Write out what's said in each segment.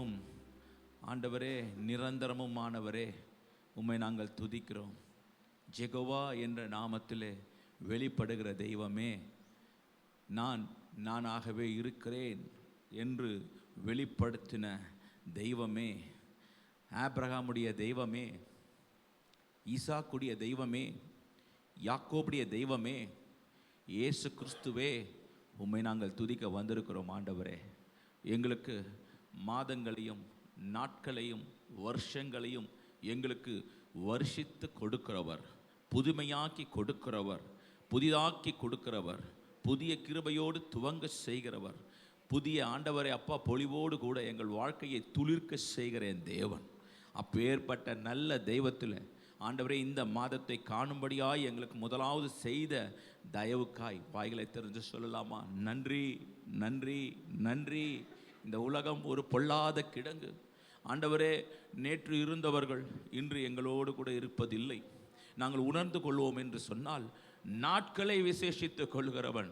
நித்தியமும் ஆண்டவரே நிரந்தரமுமானவரே உம்மை நாங்கள் துதிக்கிறோம். ஜெகோவா என்ற நாமத்திலே வெளிப்படுகிற தெய்வமே, நானாகவே இருக்கிறேன் என்று வெளிப்படுத்தின தெய்வமே, ஆபிரகாமுடைய தெய்வமே, ஈசாக்குடைய தெய்வமே, யாக்கோபுடைய தெய்வமே, இயேசு கிறிஸ்துவே, உம்மை நாங்கள் துதிக்க வந்திருக்கிறோம். ஆண்டவரே, எங்களுக்கு மாதங்களையும் நாட்களையும் வருஷங்களையும் எங்களுக்கு வருஷித்து கொடுக்கிறவர், புதுமையாக்கி கொடுக்கிறவர், புதிதாக்கி கொடுக்கிறவர், புதிய கிருபையோடு துவங்க செய்கிறவர், புதிய ஆண்டவரை அப்பா பொலிவோடு கூட எங்கள் வாழ்க்கையை துளிர்க்க செய்கிற என் தேவன். அப்பேற்பட்ட நல்ல தெய்வத்தில் ஆண்டவரே இந்த மாதத்தை காணும்படியாய் எங்களுக்கு முதலாவது செய்த தயவுக்காய் வாய்களை தெரிஞ்சு சொல்லலாமா? நன்றி, நன்றி, நன்றி. இந்த உலகம் ஒரு பொல்லாத கிடங்கு. ஆண்டவரே, நேற்று இருந்தவர்கள் இன்று எங்களோடு கூட இருப்பதில்லை. நாங்கள் உணர்ந்து கொள்வோம் என்று சொன்னால், நாட்களை விசேஷித்துக் கொள்கிறவன்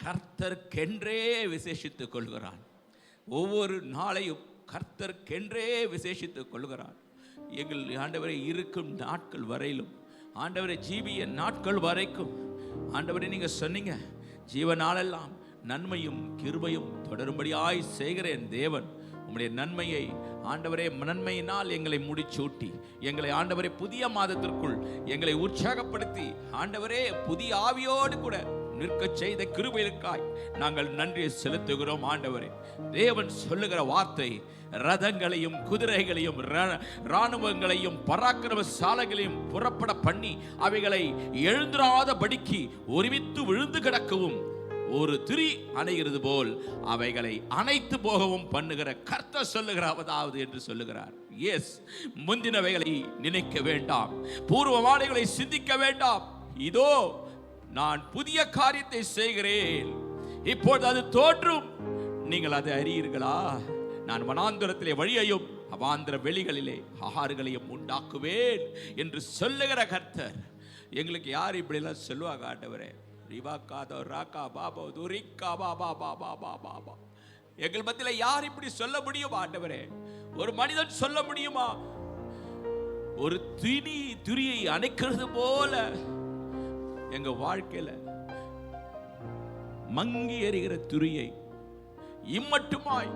கர்த்தர்க்கென்றே விசேஷித்துக் கொள்கிறான். ஒவ்வொரு நாளையும் கர்த்தர்க்கென்றே விசேஷித்துக் கொள்கிறான். எங்கள் ஆண்டவரை இருக்கும் நாட்கள் வரையிலும், ஆண்டவரை ஜீவிய நாட்கள் வரைக்கும், ஆண்டவரை நீங்கள் சொன்னீங்க, ஜீவனாலெல்லாம் நன்மையும் கிருபையும் தொடரும்படியாய் செய்கிறேன் தேவன். உம்முடைய நன்மையை ஆண்டவரே, நன்மையினால் எங்களை முடிச்சூட்டி, எங்களை ஆண்டவரே புதிய மாதத்திற்குள் எங்களை உற்சாகப்படுத்தி, ஆண்டவரே புதிய ஆவியோடு கூட நிற்க செய்த கிருபைகளுக்காய் நாங்கள் நன்றி செலுத்துகிறோம். ஆண்டவரே, தேவன் சொல்லுகிற வார்த்தை, ரதங்களையும் குதிரைகளையும் இராணுவங்களையும் பராக்கிரமசாலைகளையும் புறப்பட பண்ணி அவைகளை எழுந்திராதபடிக்கு ஒருமித்து விழுந்து கிடக்கவும் ஒரு திரி அணைகிறது போல் அவைகளை அணைத்து போகவும் பண்ணுகிற கர்த்தர் சொல்லுகிறாவது என்று சொல்லுகிறார். எஸ், முந்தினவைகளை நினைக்க வேண்டாம், பூர்வமானவைகளை சிந்திக்க வேண்டாம். இதோ நான் புதிய காரியத்தை செய்கிறேன், இப்பொழுது அது தோன்றும், நீங்கள் அதை அறியீர்களா? நான் வனாந்தரத்திலே வழியையும் அவாந்தர வெளிகளிலே ஆறுகளையும் உண்டாக்குவேன் என்று சொல்லுகிற கர்த்தர். எங்களுக்கு யார் இப்படிலாம் சொல்லுவாங்க? ஆண்டவரே, எங்கள் மத்தியில யார் இப்படி சொல்ல முடியும்? ஆண்டவரே, ஒரு மனிதன் சொல்ல முடியுமா? ஒரு துரியை அணைக்கிறது போல எங்க வாழ்க்கையில மங்கி எறிகிற துரியை இம்மட்டுமாய்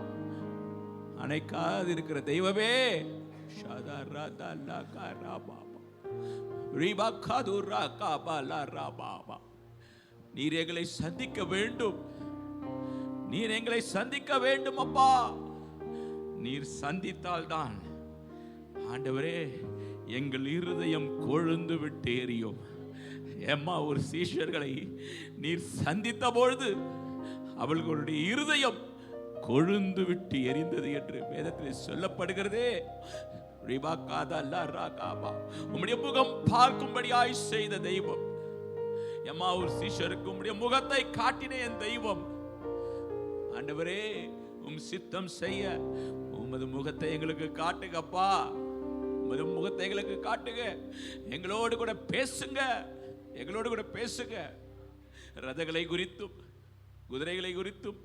அணைக்காது இருக்கிற தெய்வமே, நீர் எங்களை சந்திக்க வேண்டும், நீர் எங்களை சந்திக்க வேண்டும் அப்பா. நீர் சந்தித்தால் தான் ஆண்டவரே எங்கள் இருதயம் கொழுந்து விட்டு எரியும். ஏம்மா, ஒரு சீஷர்களை நீர் சந்தித்த பொழுது அவர்களுடைய இருதயம் கொழுந்து விட்டு எரிந்தது என்று வேதத்தில் சொல்லப்படுகிறதே. உம்முடைய முகம் பார்க்கும்படியாய் செய்த தெய்வம். எம்மா, ஒரு சீஷருக்கு உம்முடைய முகத்தை காட்டின என் தெய்வம். ஆண்டவரே, உம் சித்தம் செய்ய உமது முகத்தை எங்களுக்கு காட்டுங்கப்பா. உமது முகத்தை எங்களுக்கு காட்டுங்க, எங்களோடு கூட பேசுங்க, எங்களோடு கூட பேசுங்க. ரதங்களை குறித்தும் குதிரைகளை குறித்தும்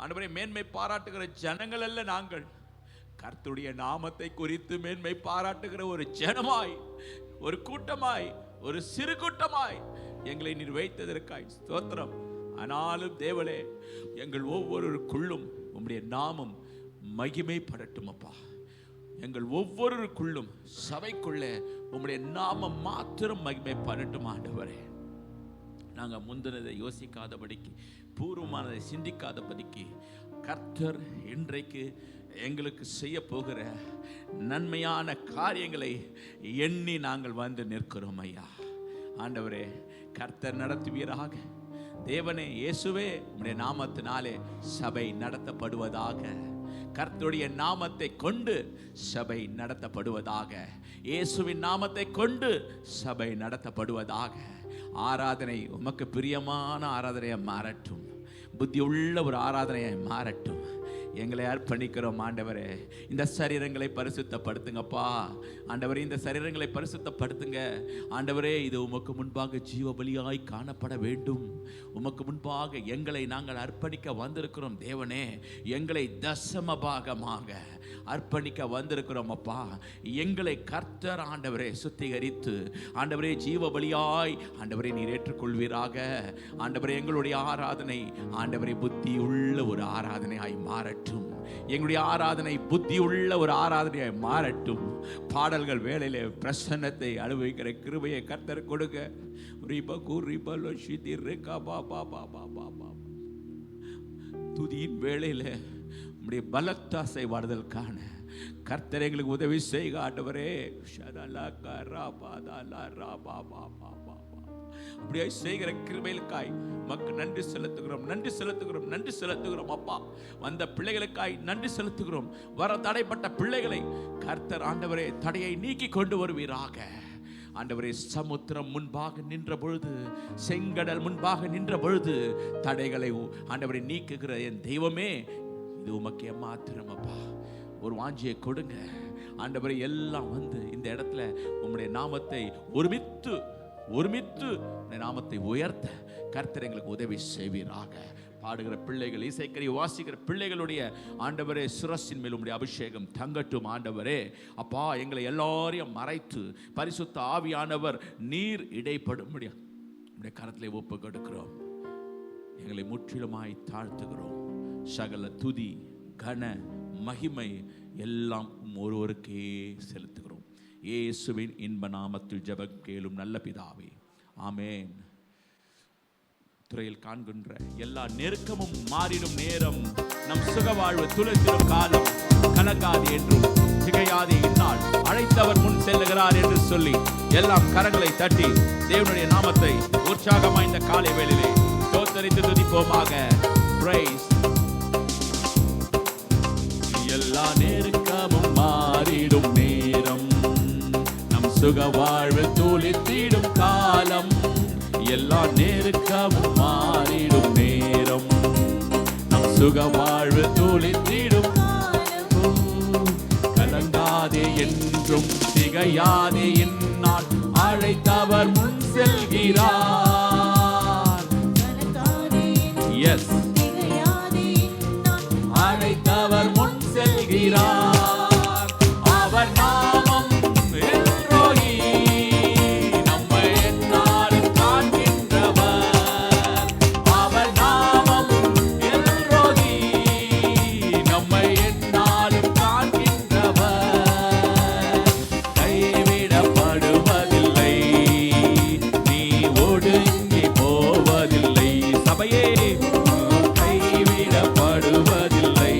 ஆண்டவரே மேன்மை பாராட்டுகிற ஜனங்கள் அல்ல நாங்கள். கர்த்தருடைய நாமத்தை குறித்து மேன்மை பாராட்டுகிற ஒரு ஜனமாய், ஒரு கூட்டமாய், ஒரு சிறு கூட்டமாய் எங்களை நீர் வைத்ததற்காய் ஸ்தோத்திரம். ஆனாலும் தேவனே, எங்கள் ஒவ்வொருக்குள்ளும் உம்முடைய நாமம் மகிமைப்படட்டும் அப்பா. எங்கள் ஒவ்வொருக்குள்ளும் சபைக்குள்ளே உம்முடைய நாமம் மாத்திரம் மகிமைப்படட்டும் ஆண்டவரே. நாங்கள் முந்தினதை யோசிக்காதபடிக்கு, பூர்வமானதை சிந்திக்காதபடிக்கு, கர்த்தர் இன்றைக்கு எங்களுக்கு செய்ய போகிற நன்மையான காரியங்களை எண்ணி நாங்கள் வந்து நிற்கிறோம் ஐயா. ஆண்டவரே, கர்த்தர் நடத்துவீராக. தேவனே, இயேசுவே, உம்முடைய நாமத்தினாலே சபை நடத்தப்படுவதாக. கர்த்தருடைய நாமத்தை கொண்டு சபை நடத்தப்படுவதாக. இயேசுவின் நாமத்தை கொண்டு சபை நடத்தப்படுவதாக. ஆராதனை உமக்கு பிரியமான ஆராதனையை மாறட்டும், புத்தி உள்ள ஒரு ஆராதனையை மாறட்டும். எங்களை அர்ப்பணிக்கிறோம் ஆண்டவரே. இந்த சரீரங்களை பரிசுத்தப்படுத்துங்கப்பா ஆண்டவரே, இந்த சரீரங்களை பரிசுத்தப்படுத்துங்க ஆண்டவரே. இது உமக்கு முன்பாக ஜீவ பலியாய் காணப்பட வேண்டும். உமக்கு முன்பாக எங்களை நாங்கள் அர்ப்பணிக்க வந்திருக்கிறோம் தேவனே. எங்களை தசம பாகமாக அர்ப்பணிக்க வந்திருக்கிறோம் அப்பா. எங்களை கர்த்தர் ஆண்டவரே சுத்திகரித்து ஆண்டவரே ஜீவ பலியாய் ஆண்டவரே நீர் ஏற்றுக்கொள்வீராக. ஆண்டவரே எங்களுடைய ஆராதனை ஆண்டவரே புத்தி உள்ள ஒரு ஆராதனையாய் மாறட்டும். எங்களுடைய ஆராதனை புத்தி உள்ள ஒரு ஆராதனையாய் மாறட்டும். பாடல்கள் வேளையிலே பிரசன்னத்தை அனுபவிக்கிற கிருபையை கர்த்தர் கொடுக்க. துதியின் வேளையில உம்முடைய பலத்த அசைவாடுதல் காண கர்த்தர் எங்களுக்கு உதவி செய்க ஆண்டவரே. அப்படியே செய்கிற கிருபைகளுக்காய் மக்கள் நன்றி செலுத்துகிறோம், நன்றி செலுத்துகிறோம், நன்றி செலுத்துகிறோம் அப்பா. வந்த பிள்ளைகளுக்காய் நன்றி செலுத்துகிறோம். வர தடைப்பட்ட பிள்ளைகளை கர்த்தர் ஆண்டவரே தடையை நீக்கி கொண்டு வருவீராக. ஆண்டவரே சமுத்திரம் முன்பாக நின்ற பொழுது, செங்கடல் முன்பாக நின்ற பொழுது தடைகளை ஆண்டவரை நீக்குகிற என் தெய்வமே, இது உமக்கே மாத்திரம் அப்பா. ஒரு வாஞ்சியை கொடுங்க ஆண்டவரே. எல்லாம் வந்து இந்த இடத்துல உம்முடைய நாமத்தை ஒருமித்து நாமத்தை உயர்த்த கர்த்தர் எங்களுக்கு உதவி செய்வீராக. பாடுகிற பிள்ளைகள், இசைக்கறி வாசிக்கிற பிள்ளைகளுடைய ஆண்டவரே சிரசின் மேல் உம்முடைய அபிஷேகம் தங்கட்டும் ஆண்டவரே. அப்பா எங்களை எல்லாரையும் மறைத்து பரிசுத்த ஆவியானவர் நீர் இடைப்படும் முடியாது உம்முடைய கரத்திலே ஒப்பு கொடுக்கிறோம். எங்களை முற்றிலுமாய் தாழ்த்துகிறோம். சகல துதி கன மகிமை எல்லாம் ஒருவருக்கே செலுத்துகிறோம். இயேசுவின் இன்ப நாமத்தில் ஜெபம் கேளும் நல்ல பிதாவே, ஆமென். துறையில் காண்கின்ற எல்லா நெருக்கமும் மாறிடும் நேரம், நம் சுகவாழ்வு துளிர்த்திடும் காலம் கலங்காது என்றும் திகையாதே இந்நாள் அழைத்தவர் முன் செல்லுகிறார் என்று சொல்லி எல்லாம் கரங்களை தட்டி தேவனுடைய நாமத்தை உற்சாகமாய் இந்த காலை வேளையிலே ஸ்தோத்தரித்து துதிப்போமாக. பிரைஸ். எல்லா நெருக்கமும் மாறிடும் நேரம், நம் சுகவாழ்வு துளிர்த்திடும் காலம். எல்லா நெருக்கமும் மாறிடும் நேரம், நம் சுகவாழ்வு துளிர்த்திடும் காலம். கலங்காதே என்றும் திகையாதே இந்நாள் அழைத்தவர் முன் செல்கிறார். எஸ், அழைத்தவர் முன் செல்கிறார். அவர் நாமம் எல்ரோயி, நம்மை எந்நாளும் காண்கின்றவர். அவர் நாமம் எல்ரோயி, நம்மை எந்நாளும் காண்கின்றவர். கைவிடப்படுவதில்லை, நீ ஒடுங்கி போவதில்லை. சபையே கைவிடப்படுவதில்லை,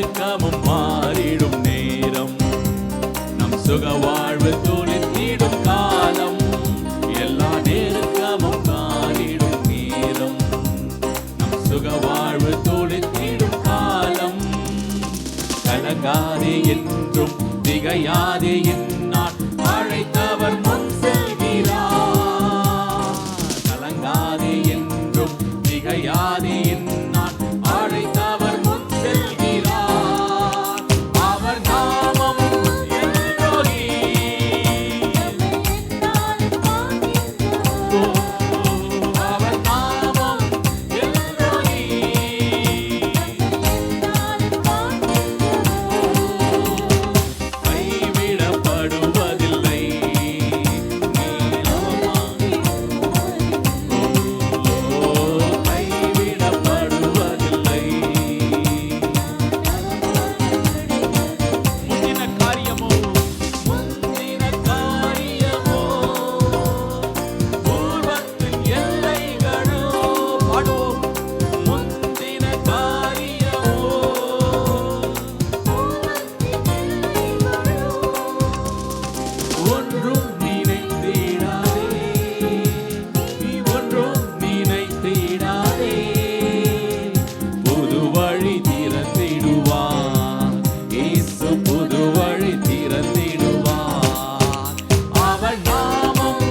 நெருக்கமும் மாறிடும் நேரம், நம் சுக வாழ்வு துளித்திடும் காலம், எல்லா நெருக்கமும் மாறிடும் நேரம், நம் சுக வாழ்வு துளித்திடும் காலம். கலங்காதே என்றும் திகையாதே என்னான் அழைத்தவர் முன் செல்கிறார். கலங்காதே என்றும் திகையாதே என்னான் அழைத்தவர் முன் செல்கிறார். அவர் நாமம் எல்லோரி, அவர் நாமம் எல்லோரி. கைவிடப்படுவதில்லை, கைவிடப்படுவதில்லை. முந்தின காரியமோ, முந்தின காரியமோ, பூர்வத்தின் எல்லைகளோ, பாடுவோம். முந்தின காரியமோ, ஒன்றும் நினைத்திடாதே, நீ ஒன்றும் நினைத்திடாதே. புது வழி திறந்திடுவார் இயேசு, புது வழி திறந்திடுவார். அவர் நாமம்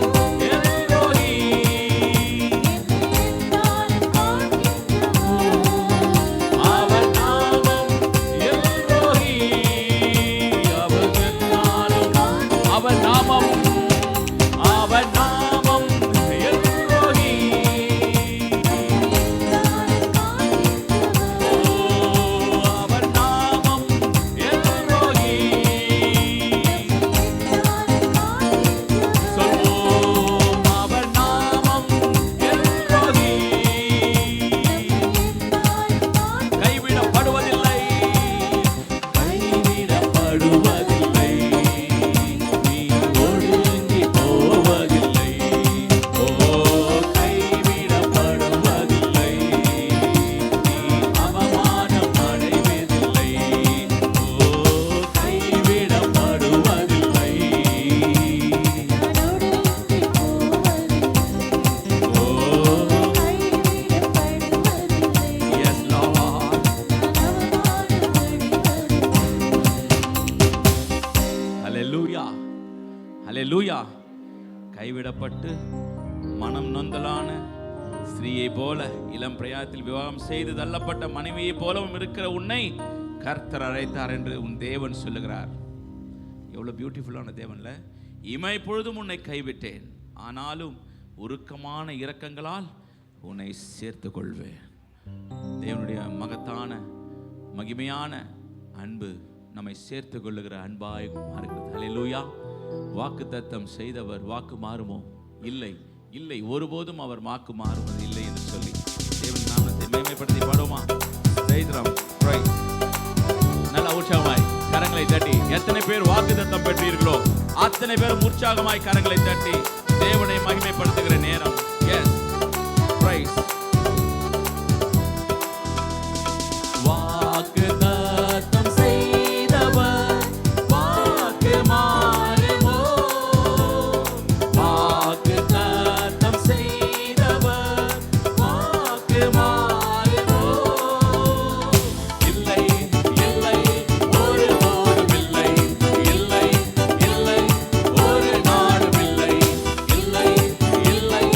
எல்லோரி, அவர் நாமம் எல்லோரி. அவர் என்னாலும் அவர் நாமம், அவர் நாமம் எல்லோரி. அவர் நாமம் எல்லோரி. சொல்வோம், அவர் நாமம் எல்லோரி. கைவிடப்படுவதில்லை, கைவிடப்படுவதில்லை. நீ ஒடுங்கி போவதில்லை, ஓ கைவிடப்படுவதில்லை. நீ அவமானம் அடைவதில்லை, ஓ கைவிடப்படுவதில்லை. ஓ yes Lord. ஹல்லேலூயா, ஹல்லேலூயா. கைவிடப்பட்டு மனம் நொந்தலான ஸ்திரீயை போல, இளம் பிரயாத்தில் விவாகம் செய்து தள்ளப்பட்ட மனைவியை போலவும் இருக்கிற உன்னை கர்த்தர் அழைத்தார் என்று உன் தேவன் சொல்லுகிறார். எவ்வளவு பியூட்டிஃபுல்லான தேவன்ல. இமை பொழுதும் உன்னை கைவிட்டேன், ஆனாலும் உருக்கமான இரக்கங்களால் உன்னை சேர்த்துக் கொள்வேன். தேவனுடைய மகத்தான மகிமையான அன்பு நம்மை சேர்த்து கொள்ளுகிற அன்பாய் மாறுகிறது. ஹல்லேலூயா. வாக்குத்தத்தம் செய்தவர் வாக்கு மாறுமோ? இல்லை, இல்லை, ஒருபோதும் அவர் வாக்கு மாறுவது இல்லை என்று சொல்லி தேவன் நாமத்தை மேன்மைப்படுத்தி பாடுவோமா? ஸ்தோத்திரம், பிரைஸ். நல்ல உற்சாகமாய் கரங்களை தட்டி, எத்தனை பேர் வாக்குத்தத்தம் பெற்றீர்களோ அத்தனை பேரும் உற்சாகமாய் கரங்களை தட்டி தேவனை மகிமைப்படுத்துகிற நேரம். Yes, praise. வாக்குத்தத்தம் செய்தவர் வாக்கு மாறுமோ? வாக்குத்தத்தம் செய்தவர் வாக்கு மாறுமோ? இல்லை, இல்லை, ஒருபோதும் இல்லை, இல்லை, இல்லை, ஒரு நாளும் இல்லை, இல்லை, இல்லை,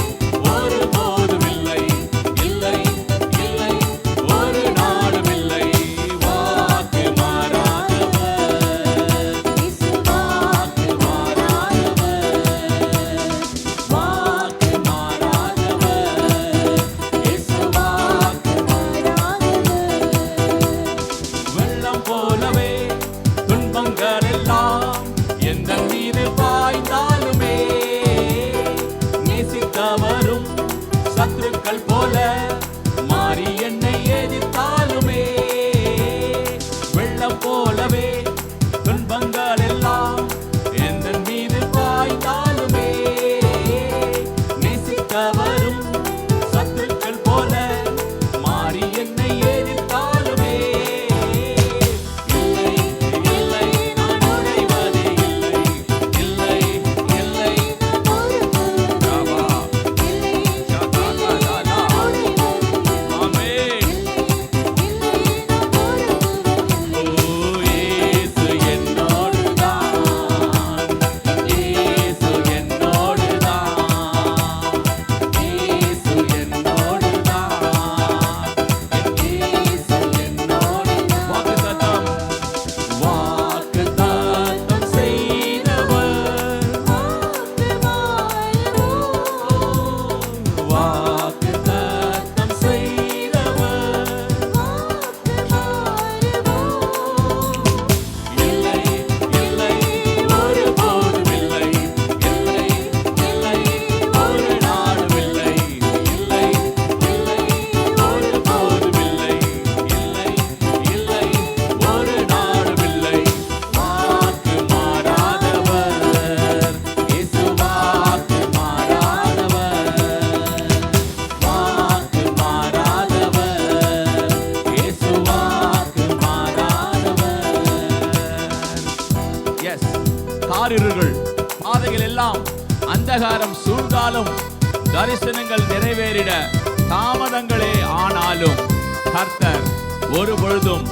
காரிருள்கள் பாதைகள் எல்லாம் அந்தகாரம் சூழ்ந்தாலும் தரிசனங்கள் நிறைவேறிட தாமதங்களே ஆனாலும் கர்த்தர் ஒரு பொழுதும்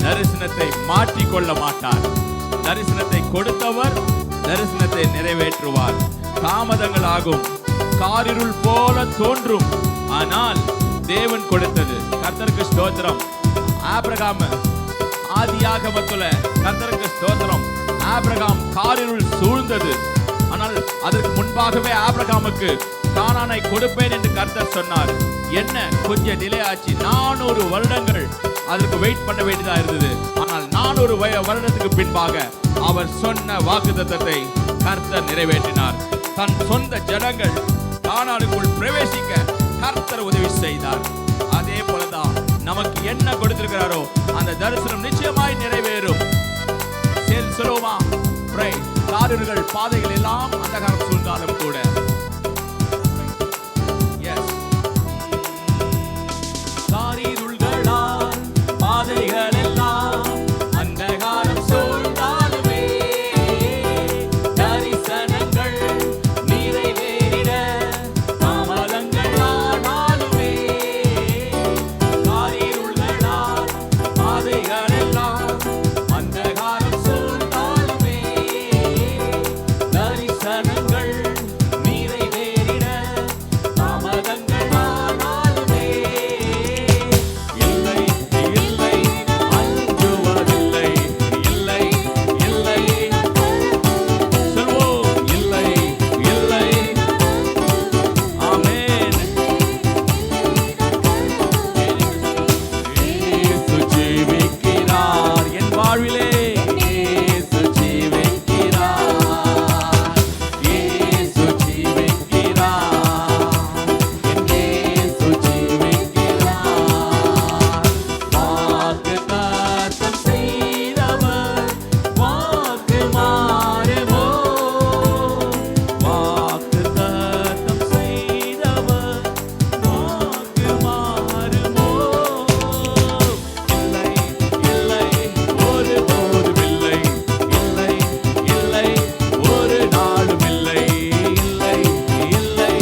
தரிசனத்தை மாற்றிக்கொள்ள மாட்டார். தரிசனத்தை கொடுத்தவர் தரிசனத்தை நிறைவேற்றுவார். தாமதங்கள் ஆகும், காரிருள் போல தோன்றும், ஆனால் தேவன் கொடுத்தது. கர்த்தருக்கு ஸ்தோத்திரம். ஆபிரகாம் ஆதியாகமத்துல கர்த்தருக்கு ஸ்தோத்திரம். ஆபிரகாம் காரிருள் சூழ்ந்தது, ஆனால் அதற்கு முன்பாகவே ஆபிரகாமுக்கு கானானை கொடுப்பேன் என்று கர்த்தர் சொன்னார். என்ன கொஞ்சம் டிலே ஆச்சு. 400 வருடங்கள் அதற்கு வெயிட் பண்ண வேண்டியதா இருந்தது. ஆனால் 400 வருடத்துக்கு பின்பாக அவர் சொன்ன வாக்குத்தத்தத்தை கர்த்தர் நிறைவேற்றினார். தன் சொந்த ஜனங்கள் கானானுக்குள் பிரவேசிக்க கர்த்தர் உதவி செய்தார். அதே போலதான் நமக்கு என்ன கொடுத்திருக்கிறாரோ அந்த தரிசனம் நிச்சயமாய் நிறைவேறும். சொல்லுவோமா? காரிருள்கள் பாதைகள் எல்லாம் அந்தகாரம் சூழ்ந்தாலும் கூட காரிருள்களால் பாதைகள் எல்லாம் அந்தகாரம் சூழ்ந்தாலுமே தரிசனங்கள் நிறைவேறிட தாமதங்கள் ஆனாலுமே காரிருள்களால் பாதைகள் எல்லாம் அந்தகாரம் சூழ்ந்தாலுமே தரிசனங்கள் நிறைவேறிட தாமதங்கள் ஆனாலுமே இல்லை இல்லை அஞ்சுவதில்லை, இல்லை இல்லை சொல்வோம், இல்லை இல்லை. ஆமென். இயேசு ஜீவிக்கிறார் என் வாழ்விலே. இயேசு ஜீவிக்கிறார், இயேசு ஜீவிக்கிறார், என் இயேசு ஜீவிக்கிறார். வாக்குத்தத்தம் செய்தவர் வாக்கு மாறுமோ? வாக்குத்தத்தம் செய்தவர் வாக்கு மாறுமோ? இல்லை இல்லை ஒருபோதும் இல்லை, இல்லை இல்லை ஒரு நாளும் இல்லை, இல்லை இல்லை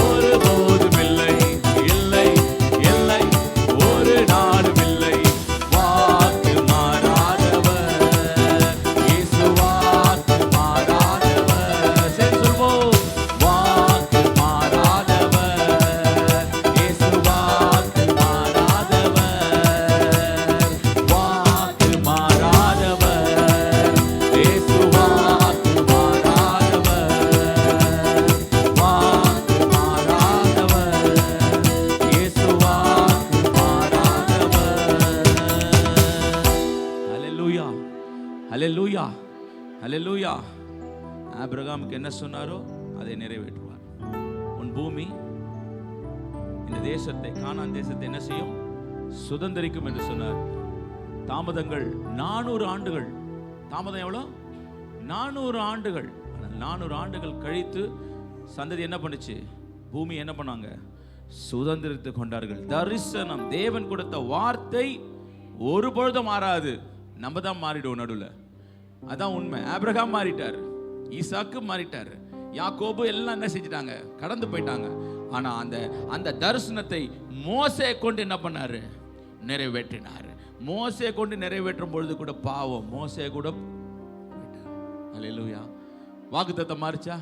ஒருபோதும் இல்லை, இல்லை இல்லை ஒரு நாளும் இல்லை. வாக்கு மாறாதவர் இயேசு, வாக்கு மாறாதவர். சரி சொல்வோம், வாக்கு மாறாதவர் இயேசு, வாக்கு மாறாதவர். வாக்கு மாறாதவர் இயேசு, வாக்கு மாறாதவர். வாக்கு மாறாதவர் இயேசு, வாக்கு மாறாதவர். ஹல்லேலூயா, ஹல்லேலூயா, ஹல்லேலூயா. ஆபிரகாமுக்கு என்ன சொன்னாரோ அதை நிறைவேற்றுவார். உன் பூமி இந்த தேசத்தை, கானான் தேசத்தை என்ன செய்யும்? சுதந்தரிக்கும் என்று சொன்னார். தாமதங்கள் 400 ஆண்டுகள். தாமதம் எவ்வளோ? 400 ஆண்டுகள். 400 ஆண்டுகள் கழித்து சந்ததி என்ன பண்ணுச்சு? பூமி என்ன பண்ணாங்க? சுதந்திரித்து கொண்டார்கள். தரிசனம், தேவன் கொடுத்த வார்த்தை ஒரு பொழுதும் மாறாது. நம்ம தான் மாறிடுவோம் நடுவில். அதான் உண்மை. ஆபிரகாம் மாறிட்டார், ஈசாக்கு மாறிட்டார், யாக்கோபு எல்லாம் என்ன செஞ்சிட்டாங்க? கடந்து போயிட்டாங்க. ஆனா அந்த தரிசனத்தை மோசே கொண்டு என்ன பண்ணாரு? நிறைவேற்றினார். மோசே கொண்டு நிறைவேற்றும் பொழுது கூட பாவம், மோசே கூட போயிட்டார். அல்லேலூயா. வாக்குத்தத்தம் மாறிச்சா?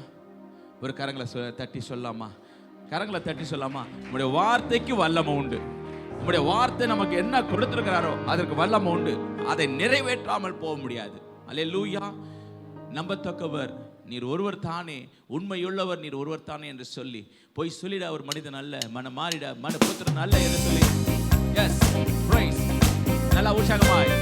ஒரு கரங்களை தட்டி சொல்லாமா? கரங்களை தட்டி சொல்லாமா? உங்களுடைய வார்த்தைக்கு வல்லமை உண்டு. உங்களுடைய வார்த்தை நமக்கு என்ன கொடுத்திருக்கிறாரோ அதற்கு வல்லமை உண்டு. அதை நிறைவேற்றாமல் போக முடியாது. அல்லேலூயா. நம்பத்தக்கவர் நீர் ஒருவர் தானே, உண்மையுள்ளவர் நீர் ஒருவர் தானே என்று சொல்லி போய் சொல்லிட. அவர் மனிதன் அல்ல, மன மாறிட, மன புத்திரன் அல்ல என்று சொல்லி எஸ் பிரைஸ். நல்லா உற்சாகமாய்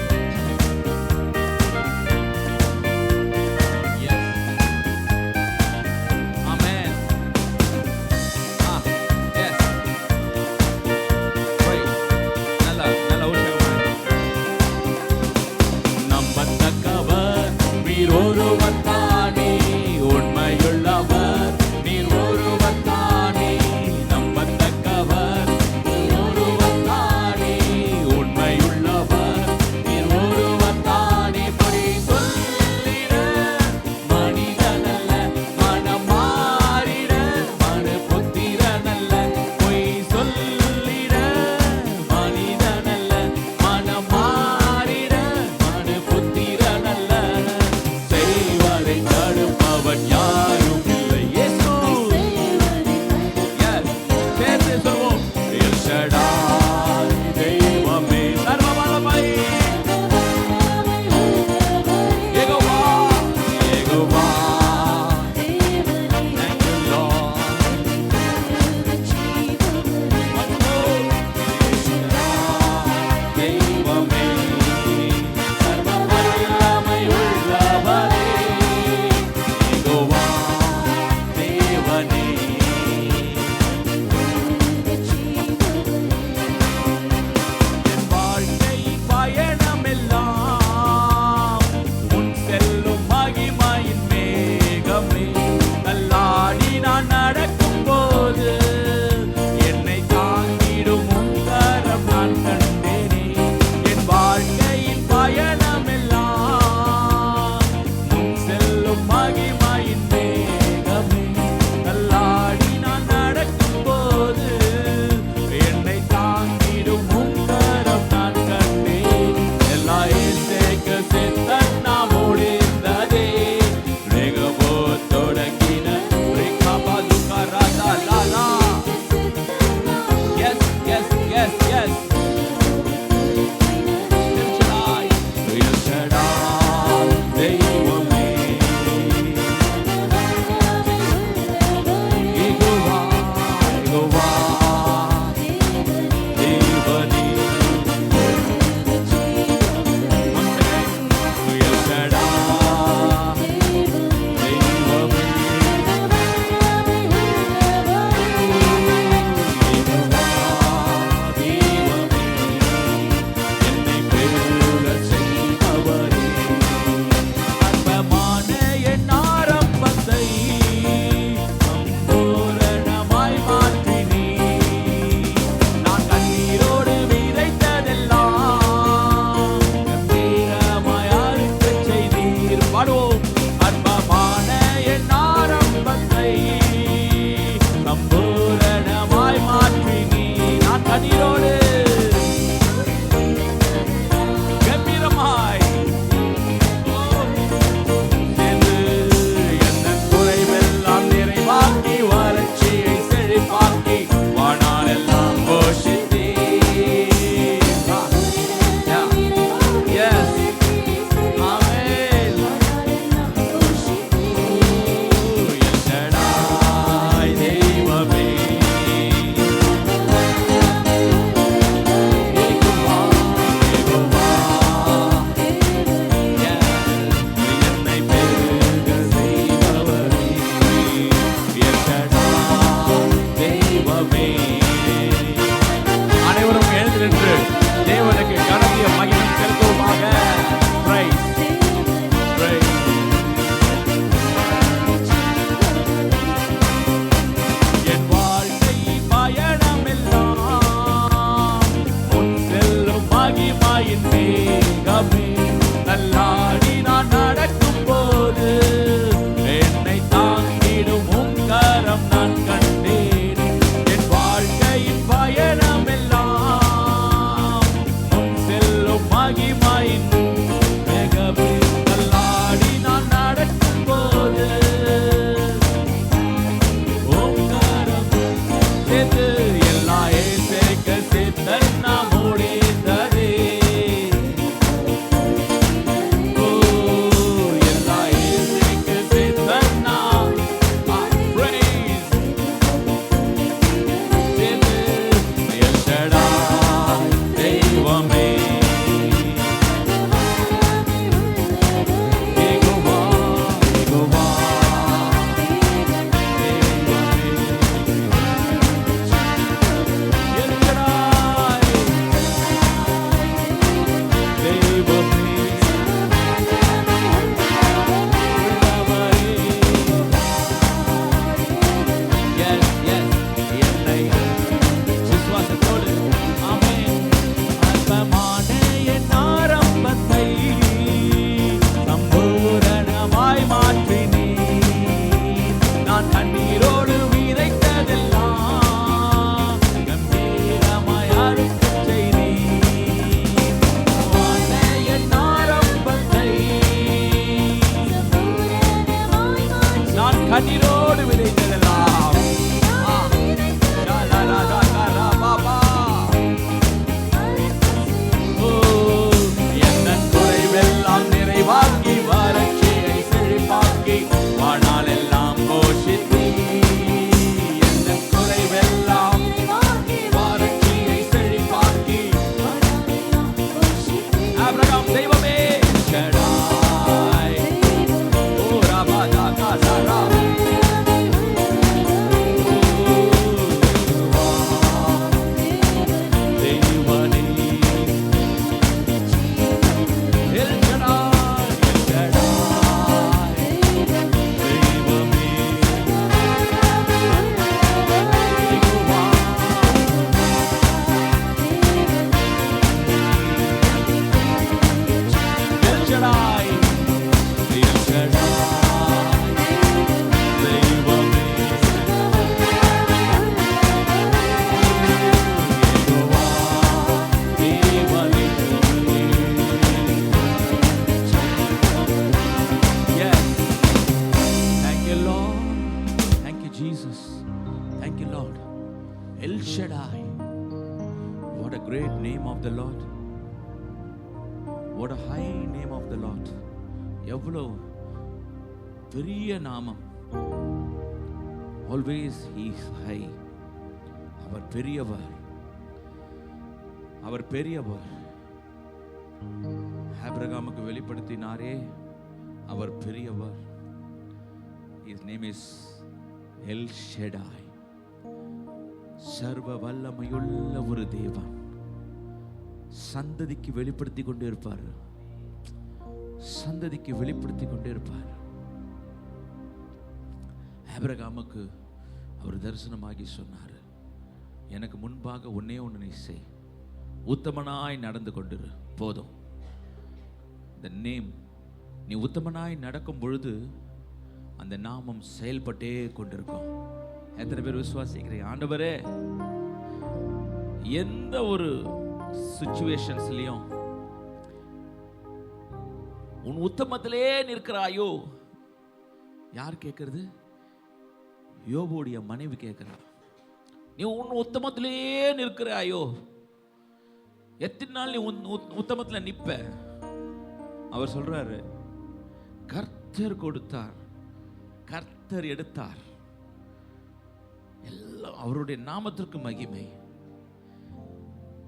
தள்ளாடி நான் நடக்கும் போது என்னை தாங்கிடும் உம் கரம் நான் கண்டேன். என் வாழ்க்கையின் பயணம் எல்லாம் உன் செல்லும் மகிமையின் மிகவே தள்ளாடி நான் நடக்கும் போது உம் கரம் சேர்த்து எல்லா ஏசேக்க சேர்த்தன்னா முடிந்ததே. ஓ எல்லா ஏசேக்க சேர்த்தன்னா praise சேர்த்து எல் ஷடாய் தெய்வமே யெகோவா யெகோவா எல் ஷடாய் தெய்வமே உள்ளவரே. Yes, yes, என்னை விசுவாசத்தோடு ஆமென். அற்பமான என் ஆரம்பத்தை சம்பூரணமாய் மாற்றினீர். நான் கண்ணீரோடு விதைத்ததெல்லாம் கம்பீரமாய் அறுக்கச் செய்தீர். அற்பமான என் ஆரம்பத்தை நான் கண்ணீரோடு விதைத்ததெல்லாம் லா லா லா லா லா பாபா. ஓ என் குறைவெல்லாம் நிறைவாக்கி வறட்சியை செழிப்பாக்கி வாழ்நாளெல்லாம் போஷித்தீர். என் குறைவெல்லாம் வறட்சியை செழிப்பாக்கி ஆபிரகாம் தெய்வமே ஷடாய். ஓ ராபா தா கா சா ரா. தெய்வனே எல் ஷடாய் எல் ஷடாய் தெய்வமே யெகோவா எல் ஷடாய் எல் ஷடாய் தெய்வமே யெகோவா தேவனே. Yes. Thank you, Lord. Thank you, Jesus. Thank you, Lord. El Shaddai. What a great name of the Lord. What a high name of the Lord. எவ்வளவு பெரிய நாமம். Always he is high. அவர் பெரியவர். அவர் பெரியவர். ஆபிரகாமுக்கு வெளிப்படுத்தினாரே அவர் பெரியவர். His name is El Shaddai. சர்வ வல்லமையுள்ள ஒரு தேவன் சந்ததிக்கு வெளிப்படுத்தி கொண்டே இருப்பார். சந்ததிக்கு வெளிப்படுத்தி கொண்டே இருப்பார். ஆபிரகாமுக்கு அவர் தரிசனமாகி சொன்னார், எனக்கு முன்பாக ஒன்னே ஒன்று நீ செய், உத்தமனாய் நடந்து கொண்டிரு போதும். இந்த நேம் நீ உத்தமனாய் நடக்கும் பொழுது அந்த நாமம் செயல்பட்டே கொண்டிருக்கும். எத்தனை பேர் விசுவாசிக்கிறீங்க? ஆண்டவரே, எந்த ஒரு சிச்சுவேஷன்ஸ்லயும் உன் உத்தமத்திலே நிற்கிறாயோ? யார் கேட்கிறது? யோபுடைய மனைவி கேட்கிறா, நீ உன் உத்தமத்திலே நிற்கிறாயோ? எத்தனை நாள் நீ உத்தமத்துல நிப்ப? அவர் சொல்றாரு, கர்த்தர் கொடுத்தார், கர்த்தர் எடுத்தார், எல்லாம் அவருடைய நாமத்திற்கு மகிமை.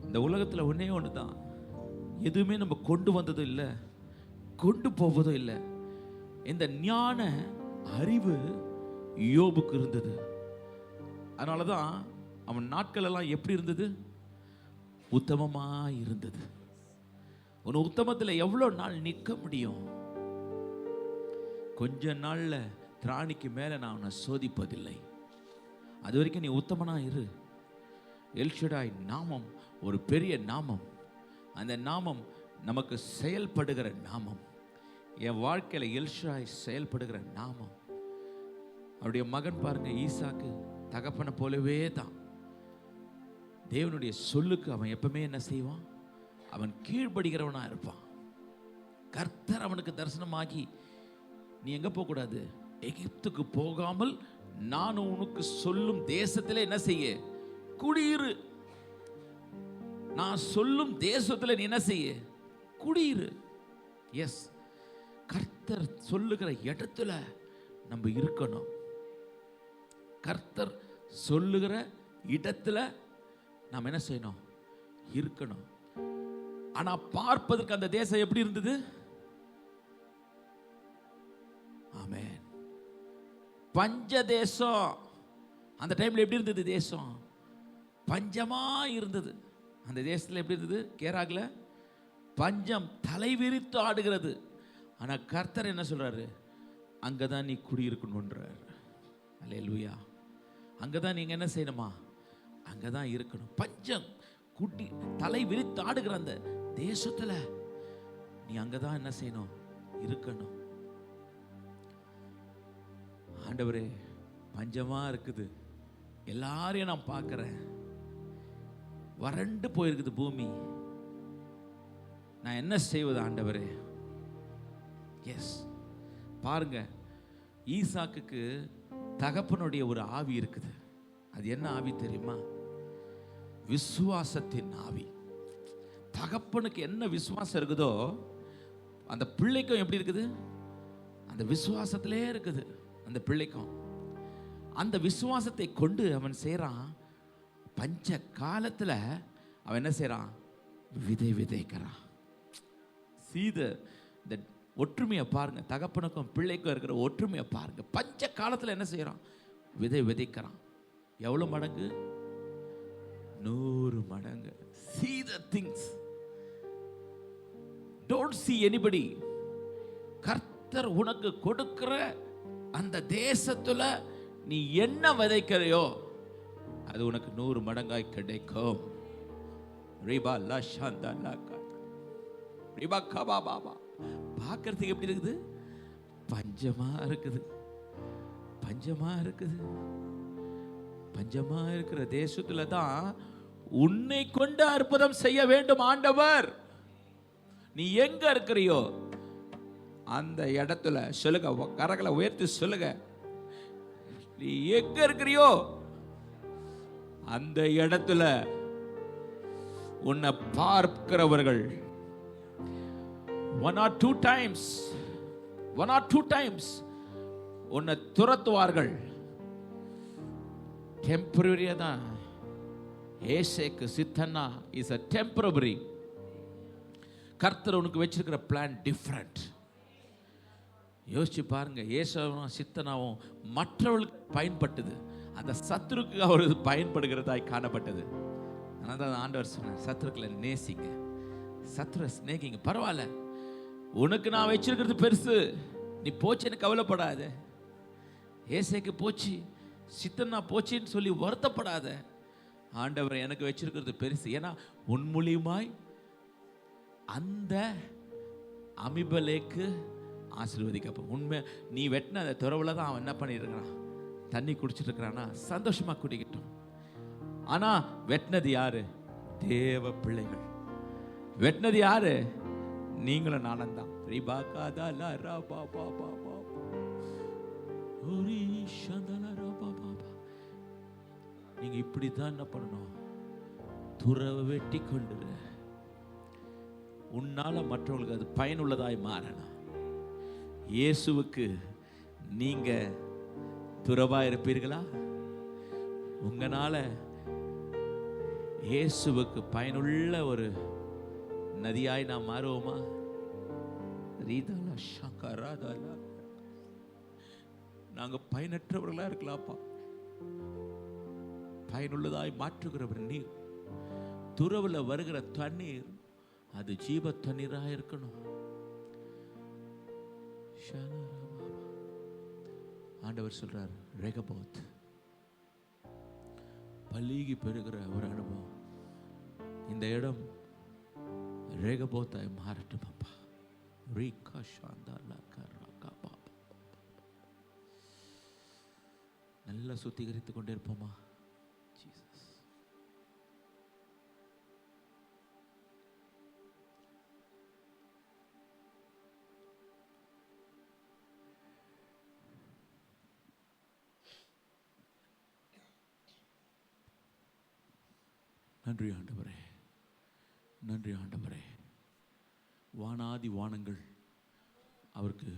இந்த உலகத்துல ஒன்னே ஒண்ணுதான், எதுவுமே நம்ம கொண்டு வந்ததும் இல்லை, கொண்டு போவதும் இல்லை. இந்த ஞான அறிவு யோபுக்கு இருந்தது. அதனாலதான் அவன் நாட்கள் எல்லாம் எப்படி இருந்தது? உத்தமமா இருந்தது. உன் உத்தமத்துல எவ்வளவு நாள் நிற்க முடியும்? கொஞ்ச நாள்ல திராணிக்கு மேல நான் உன்னை சோதிப்பதில்லை. அது வரைக்கும் நீ உத்தமனா இரு. எல் ஷடாய் நாமம் ஒரு பெரிய நாமம். அந்த நாமம் நமக்கு செயல்படுகிற நாமம். என் வாழ்க்கையில் எல்ஷாய் செயல்படுகிற நாமம். அவருடைய மகன் பாருங்க, ஈசாக்கு தகப்பனை போலவே தான். தேவனுடைய சொல்லுக்கு அவன் எப்பவுமே என்ன செய்வான்? அவன் கீழ்படுகிறவனா இருப்பான். கர்த்தர் அவனுக்கு தரிசனமாகி, நீ எங்க போக கூடாது, எகிப்துக்கு போகாமல் நான் உனக்கு சொல்லும் தேசத்திலே என்ன செய்ய, குடியிரு. நான் சொல்லும் தேசத்துல நீ என்ன செய்ய, குடியிரு. எஸ், கர்த்தர் சொல்லுகிற இடத்துல நம்ம இருக்கணும். கர்த்தர் சொல்லுகிற இடத்துல நாம் என்ன செய்யணும்? இருக்கணும். ஆனா பார்ப்பதற்கு அந்த தேசம் எப்படி இருந்தது? ஆமென். பஞ்ச தேசம். அந்த டைம்ல எப்படி இருந்தது தேசம்? பஞ்சமா இருந்தது. அந்த தேசத்துல எப்படி இருந்தது? கேராக்ல பஞ்சம் தலைவிரித்து ஆடுகிறது. ஆனா கர்த்தர் என்ன சொல்றாரு? அங்கதான் நீ குடியிருக்கணும்ன்றார். அல்லேலூயா. அங்கதான் நீங்க என்ன செய்யணுமா? அங்கதான் இருக்கணும். பஞ்சம் குட்டி தலை விரித்து ஆடுகிற அந்த தேசத்துல நீ அங்கதான் என்ன செய்யணும்? இருக்கணும். ஆண்டவரே, பஞ்சமா இருக்குது, எல்லாரையும் நான் பார்க்கிறேன், வறண்டு போயிருக்குது பூமி, நான் என்ன செய்வது ஆண்டவரே? எஸ், பாருங்க, ஈசாக்குக்கு தகப்பனுடைய ஒரு ஆவி இருக்குது. அது என்ன ஆவி தெரியுமா? விசுவாசத்தின் ஆவி. தகப்பனுக்கு என்ன விசுவாசம் இருக்குதோ அந்த பிள்ளைக்கும் எப்படி இருக்குது? அந்த விசுவாசத்திலே இருக்குது அந்த பிள்ளைக்கும். அந்த விசுவாசத்தை கொண்டு அவன் செய்றான். பஞ்ச காலத்துல அவன் என்ன செய்றான்? விதை விதைக்கிறான். சீத இந்த ஒற்றுமையை பாருங்க, தகப்பனுக்கும் பிள்ளைக்கும் இருக்கிற ஒற்றுமையை பாருங்க. பஞ்ச காலத்துல என்ன செய்யறான்? விதை விதைக்கிறான். எவ்வளவு மடங்கு? 100 மடங்கு. See the things, don't see anybody. கர்த்தர் உனக்கு கொடுக்கிற அந்த தேசத்துல நீ என்ன விதைக்கிறையோ அது உனக்கு 100 மடங்காய் கிடைக்கும். ரிபா லா ஷாந்தா லா கா ரிபா கபா பாபா. பார்க்கறதுக்கு எப்படி இருக்குது? பஞ்சமா இருக்குது. பஞ்சமா இருக்குது. பஞ்சமா இருக்கிற தேசத்துல தான் உன்னை கொண்டு அற்புதம் செய்ய வேண்டும் ஆண்டவர். நீ எங்க இருக்கிறியோ அந்த இடத்துல சொல்லுங்க, கரங்களை உயர்த்தி சொல்லுங்க, நீ எங்க இருக்கிறியோ அந்த இடத்துல உன்னை பார்க்கிறவர்கள் one or two times உன்னை துரத்துவார்கள். டெம்பரரியா தான். ஏசேக்கு சித்தன்னா இஸ் a temporary. கர்த்தர் உனக்கு வச்சிருக்கிற பிளான் டிஃபரண்ட். யோசிச்சு பாருங்க, ஏசாவும் சித்தனாவும் மற்றவர்களுக்கு பயன்பட்டது, அந்த சத்துருக்கு அவர் பயன்படுகிறதாய் காணப்பட்டது. ஆனால் தான் ஆண்டவர் சொன்னார், சத்துருக்களை நேசிங்க, சத்துரை சிநேகிங்க. பரவாயில்ல, உனக்கு நான் வச்சிருக்கிறது பெருசு, நீ போச்சுன்னு கவலைப்படாத. ஏசேக்கு போச்சு, சித்தனா போச்சுன்னு சொல்லி வருத்தப்படாத. ஆண்டவர் எனக்கு வச்சிருக்கிறது பெருசு. ஏன்னா உன் மூலியமாய் அந்த அமிபலேக்கு ஆசீர்வதிக்கப்படும். உண்மை, நீ வெட்டின அந்த துறவுல தான் அவன் என்ன பண்ணிருக்கிறான்? தண்ணி குடிச்சிட்டு இருக்கிறானா? சந்தோஷமா குடிக்கட்டும். ஆனா வெட்டினது யாரு? தேவ பிள்ளைகள். வெட்டினது யாரு? நீங்களும் நானும் தான். நீங்க இப்படித்தான் என்ன பண்ணணும்? துறவை வெட்டி கொண்டு உன்னால மற்றவர்களுக்கு அது பயனுள்ளதாய் மாறணும். இயேசுவுக்கு நீங்க துறவா இருப்பீர்களா? உங்களால இயேசுவுக்கு பயனுள்ள ஒரு நதியாய் நாம் மாறுவோமா? நாங்க பயனற்றவர்களா இருக்கலாம்ப்பா. பயனுள்ளதாய் மாற்றுகிறவர் நீர். துறவுல வருகிற தண்ணீர் அது ஜீவ தண்ணீராக இருக்கணும். ஆண்டவர் சொல்றார், ரெகபோத், பலீகி பெறுகிற ஒரு அனுபவம். இந்த இடம் ரேகபோத்தாய் மாறட்டும் அப்பா. ரீகா ஷாந்தாலா கரகா பாபா. நல்லா சுத்திகரித்து கொண்டே இருப்போமா? ஜீசஸ். நன்றி ஆண்டவரே, நன்றி ஆண்டவரே. வானாதி வானங்கள் அவருக்கு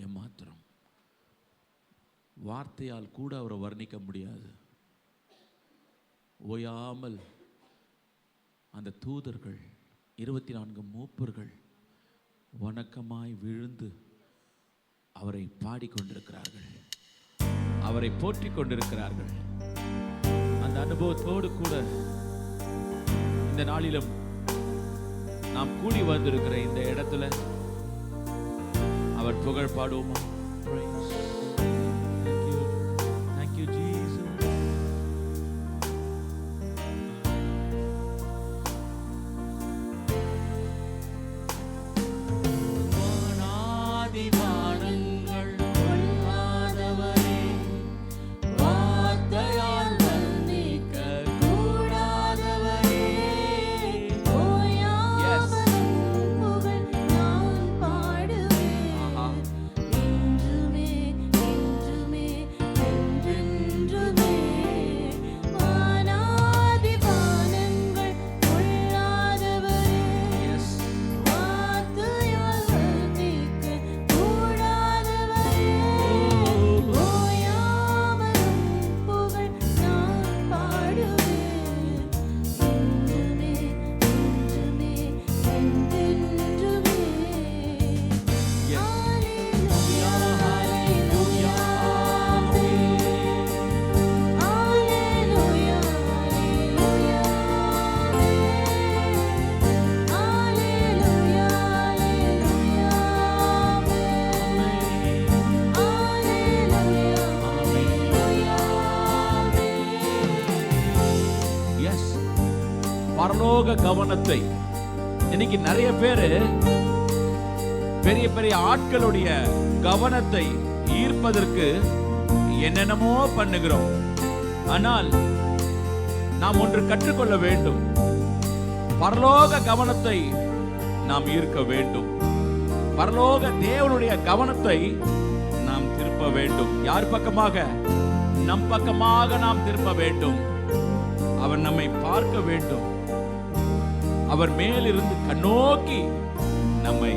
ஏமாத்திரம். வார்த்தையால் கூட அவரை வர்ணிக்க முடியாது. ஓயாமல் அந்த தூதர்கள் 24 மூப்பர்கள் வணக்கமாய் விழுந்து அவரை பாடிக்கொண்டிருக்கிறார்கள், அவரை போற்றிக் கொண்டிருக்கிறார்கள். அந்த அனுபவத்தோடு கூட இந்த நாளிலும் நாம் கூடி வந்திருக்கிற இந்த இடத்துல அவர் புகழ் பாடுவோமா? Thank you Jesus. வானாதி வானங்கள் கொள்ளாதவரே, வார்த்தையால் வர்ணிக்க கூடாதவரே, புகழ் நான் பாடுவேன் என்றுமே என்றுமே என்றென்றுமே. வானாதி வானங்கள் கொள்ளாதவரே, வார்த்தையால் வர்ணிக்க கூடாதவரே, ஓயாமலும் புகழ் நான் பாடுவேன் என்றுமே என்றுமே என்றென்றுமே. ஹalleluya ஹalleluya ஹalleluya ஹalleluya ஹalleluya ஹalleluya. எஸ், பரலோக கவனத்தை இன்னைக்கு நிறைய பேரு பெரிய பெரிய ஆட்களுடைய கவனத்தை ஈர்ப்பதற்கு என்னென்னமோ பண்ணுகிறோம். ஆனால் நாம் ஒன்று கற்றுக்கொள்ள வேண்டும். பரலோக கவனத்தை நாம் ஈர்க்க வேண்டும். பரலோக தேவனுடைய கவனத்தை நாம் திருப்ப வேண்டும். யார் பக்கமாக? நம் பக்கமாக நாம் திருப்ப வேண்டும். அவர் நம்மை பார்க்க வேண்டும். அவர் மேலிருந்து கண்ணோக்கி நம்மை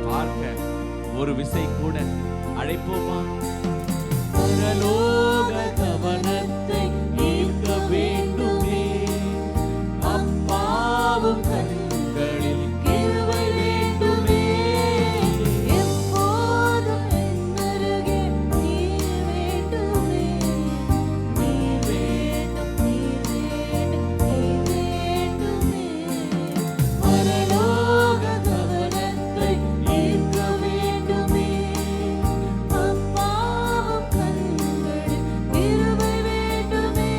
பார்க்க ஒரு விசை கூட அழைப்போமா? பரலோக கவனத்தை ஈர்க்க வேண்டுமே, அப்பாவும் கண்களில் கிருபை வேண்டுமே, எப்போதும் என்னருகே நீர் வேண்டுமே, நீர் வேண்டும் நீர் வேண்டும் நீர் வேண்டுமே. பரலோக கவனத்தை ஈர்க்க வேண்டுமே, அப்பாவும் கண்களில் கிருபை வேண்டுமே,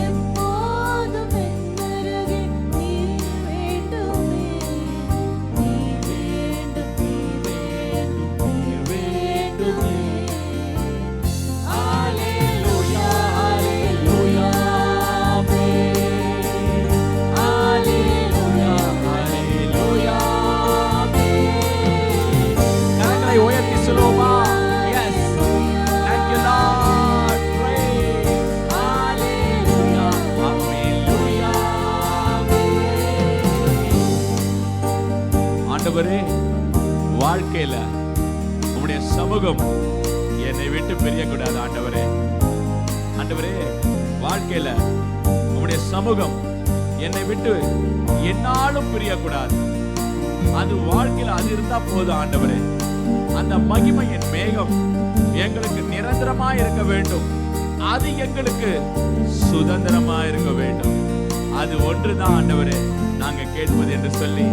எப்போதும் என்னருகே நீர் வேண்டுமே, நீர் வேண்டும் நீர் வேண்டும் நீர் வேண்டுமே. ஹalleluya ஹalleluya ஹalleluya ஹalleluya. கரங்களை உயர்த்தி சொல்லுவோமா? Yes, thank you Lord, praise, hallelujah, hallelujah. ஆண்டவரே, வாழ்க்கையில உம்முடைய சமூகம் என்னை விட்டு பிரியக்கூடாது. ஆண்டவரே, ஆண்டவரே, வாழ்க்கையில உம்முடைய சமூகம் என்னை விட்டு என்னாலும் பிரியக்கூடாது. அது வாழ்க்கையில அது இருந்தா போதும் ஆண்டவரே. அந்த மகிமையின் மேகம் எங்களுக்கு நிரந்தரமா இருக்க வேண்டும். அது எங்களுக்கு சுதந்திரமா இருக்க வேண்டும். அது ஒன்றுதான் ஆண்டவரே நாங்க கேட்பது என்று சொல்லி,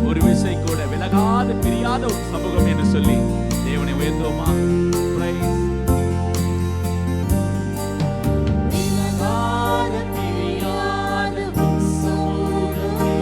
ஒரு விசை கூட விலகாத பிரியாத ஒரு சமூகம் என்று சொல்லி தேவனை உயர்த்துவோமா? Praise. விலகாத பிரியாத ஒரு சமூகமே,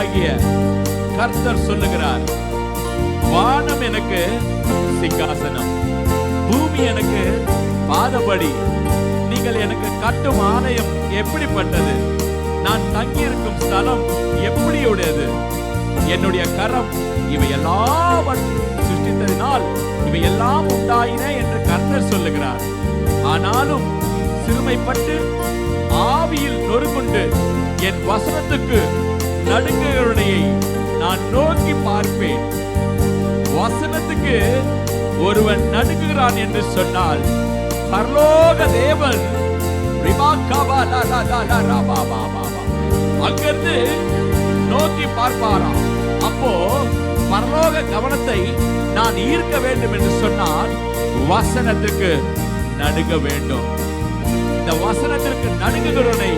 தேவனாகிய கர்த்தர் சொல்லுகிறார், வானம் எனக்கு சிங்காசனம், பூமி எனக்கு பாதபடி. நீங்கள் எனக்கு கட்டும் ஆலயம் எப்படிப்பட்டது? நான் தங்கியிருக்கும் ஸ்தலம் எப்படியுடையது? என்னுடைய கரம் இவை எல்லாம் சிருஷ்டித்ததினால் இவை எல்லாம் உண்டாயின என்று கர்த்தர் சொல்லுகிறார். ஆனாலும் சிறுமைப்பட்டு ஆவியில் நொறுங்குண்டு என் வசனத்துக்கு நடுங்குகிறவனை நான் நோக்கி பார்ப்பேன். வசனத்துக்கு ஒருவன் நடுங்குகிறான் என்று சொன்னால் பரலோக தேவன் அங்கிருந்து நோக்கி பார்ப்பாராம். அப்போ பரலோக கவனத்தை நான் ஈர்க்க வேண்டும் என்று சொன்னால் வசனத்துக்கு நடுங்க வேண்டும். இந்த வசனத்திற்கு நடுங்குகிறவனை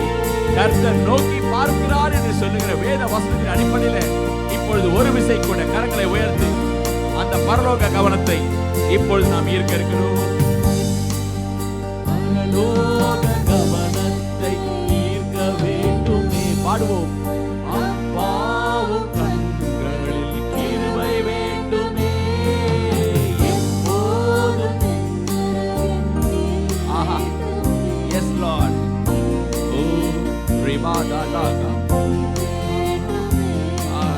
கர்த்தர் நோக்கி பார்க்கிறார் என்று சொல்லுகிற வேத வசனத்தின் அடிப்படையில் இப்பொழுது ஒரு விசை கூட கரங்களை உயர்த்தி அந்த பரலோக கவனத்தை இப்பொழுது நாம் ஈர்க்க இருக்கிறோம். பரலோக கவனத்தை ஈர்க்க வேண்டுமே. பாடுவோம். அப்பாவும் கண்களில் கிருபை வேண்டுமே எப்போதும். ஆஹா, எஸ் லார்ட். ஓ ரிபாதாலாகா,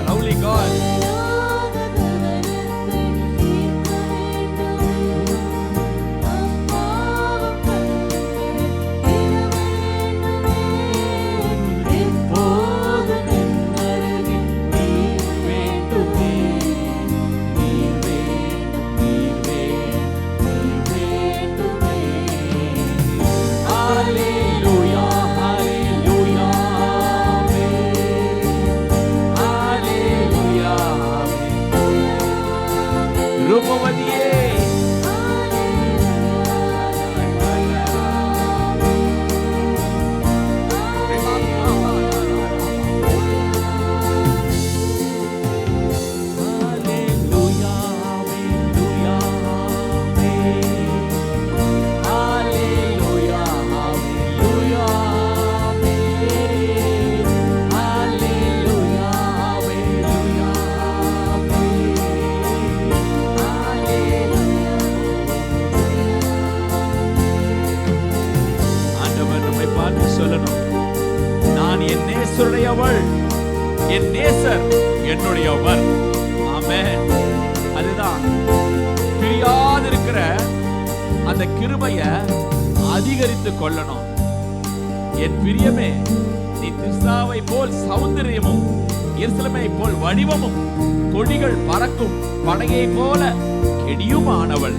லவ்லி காட். என் நேசர் என்னுடையவர். ஆமென். அதுதான் பிரியாதிருக்கிற அந்த கிருபையை அதிகரித்து கொள்ளணும். என் பிரியமே, நீ திர்சாவை போல் சௌந்தரியமும் எருசலேமை போல் வடிவமும் கொடிகள் பறக்கும் படையை போல கெடியுமானவள்.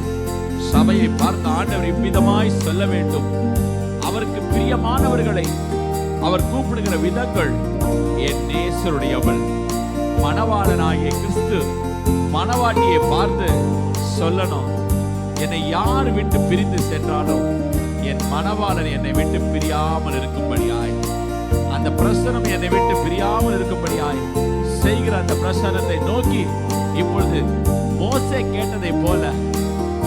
சபையை பார்த்த ஆண்டவர் இவ்விதமாய் சொல்ல வேண்டும். அவருக்கு பிரியமானவர்களை அவர் கூப்பிடுகிற விதங்கள், என் நேசருடையவள். மணவாளனாகிய கிறிஸ்து மணவாட்டியை பார்த்து சொல்லணும், என்னை யார் விட்டு பிரிந்து சென்றாலும் என் மணவாளன் என்னை விட்டு பிரியாமல் இருக்கும்படியாய், அந்த பிரசனம் என்னை விட்டு பிரியாமல் இருக்கும்படியாய் செய்கிற அந்த பிரசனத்தை நோக்கி இப்பொழுது மோசே கேட்டதை போல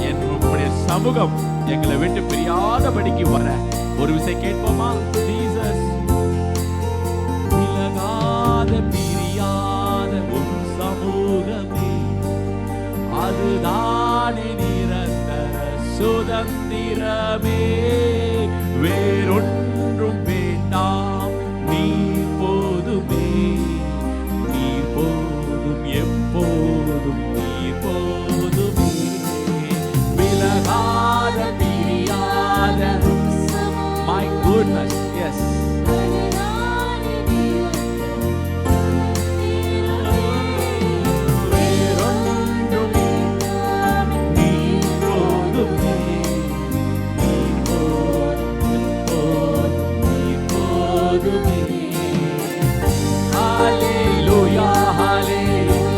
என் உம்முடைய சமூகம் எங்களை விட்டு பிரியாதபடிக்கு வர ஒரு விசை கேட்போமா? ஜீசஸ், விலகாத பிரியாத உன் சமூகமே, அதுதானே நிரந்தர சுதந்திரமே. வேறொன்றும் வேண்டாம், நீ போதுமே, நீ போதும் எப்போதும், நீ போதுமே. விலகாத பிரியாத, my goodness, yes.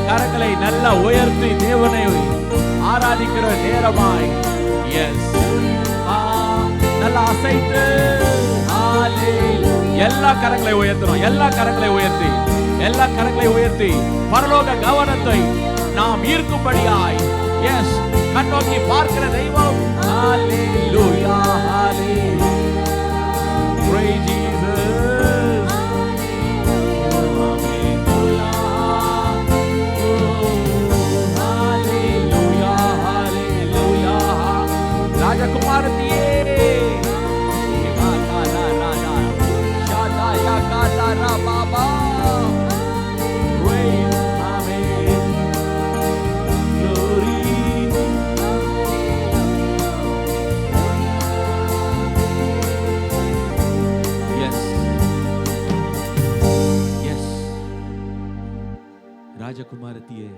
கரங்களை நல்லா உயர்த்தி தேவனை ஆராதிக்கிற நேரமாய், எஸ், நல்லா அசைத்து எல்லா கரங்களை உயர்த்தணும். எல்லா கரங்களை உயர்த்தி, எல்லா கரங்களை உயர்த்தி பரலோக கவனத்தை நாம் ஈர்க்கும்படியாய், எஸ், கண்ணோக்கி பார்க்கிற தெய்வம். ஹalleluya, hallelujah, praise Jesus, hallelujah. Karababa. Praise, amen. Glory. Yes. Yes. ராஜகுமாரத்தியே,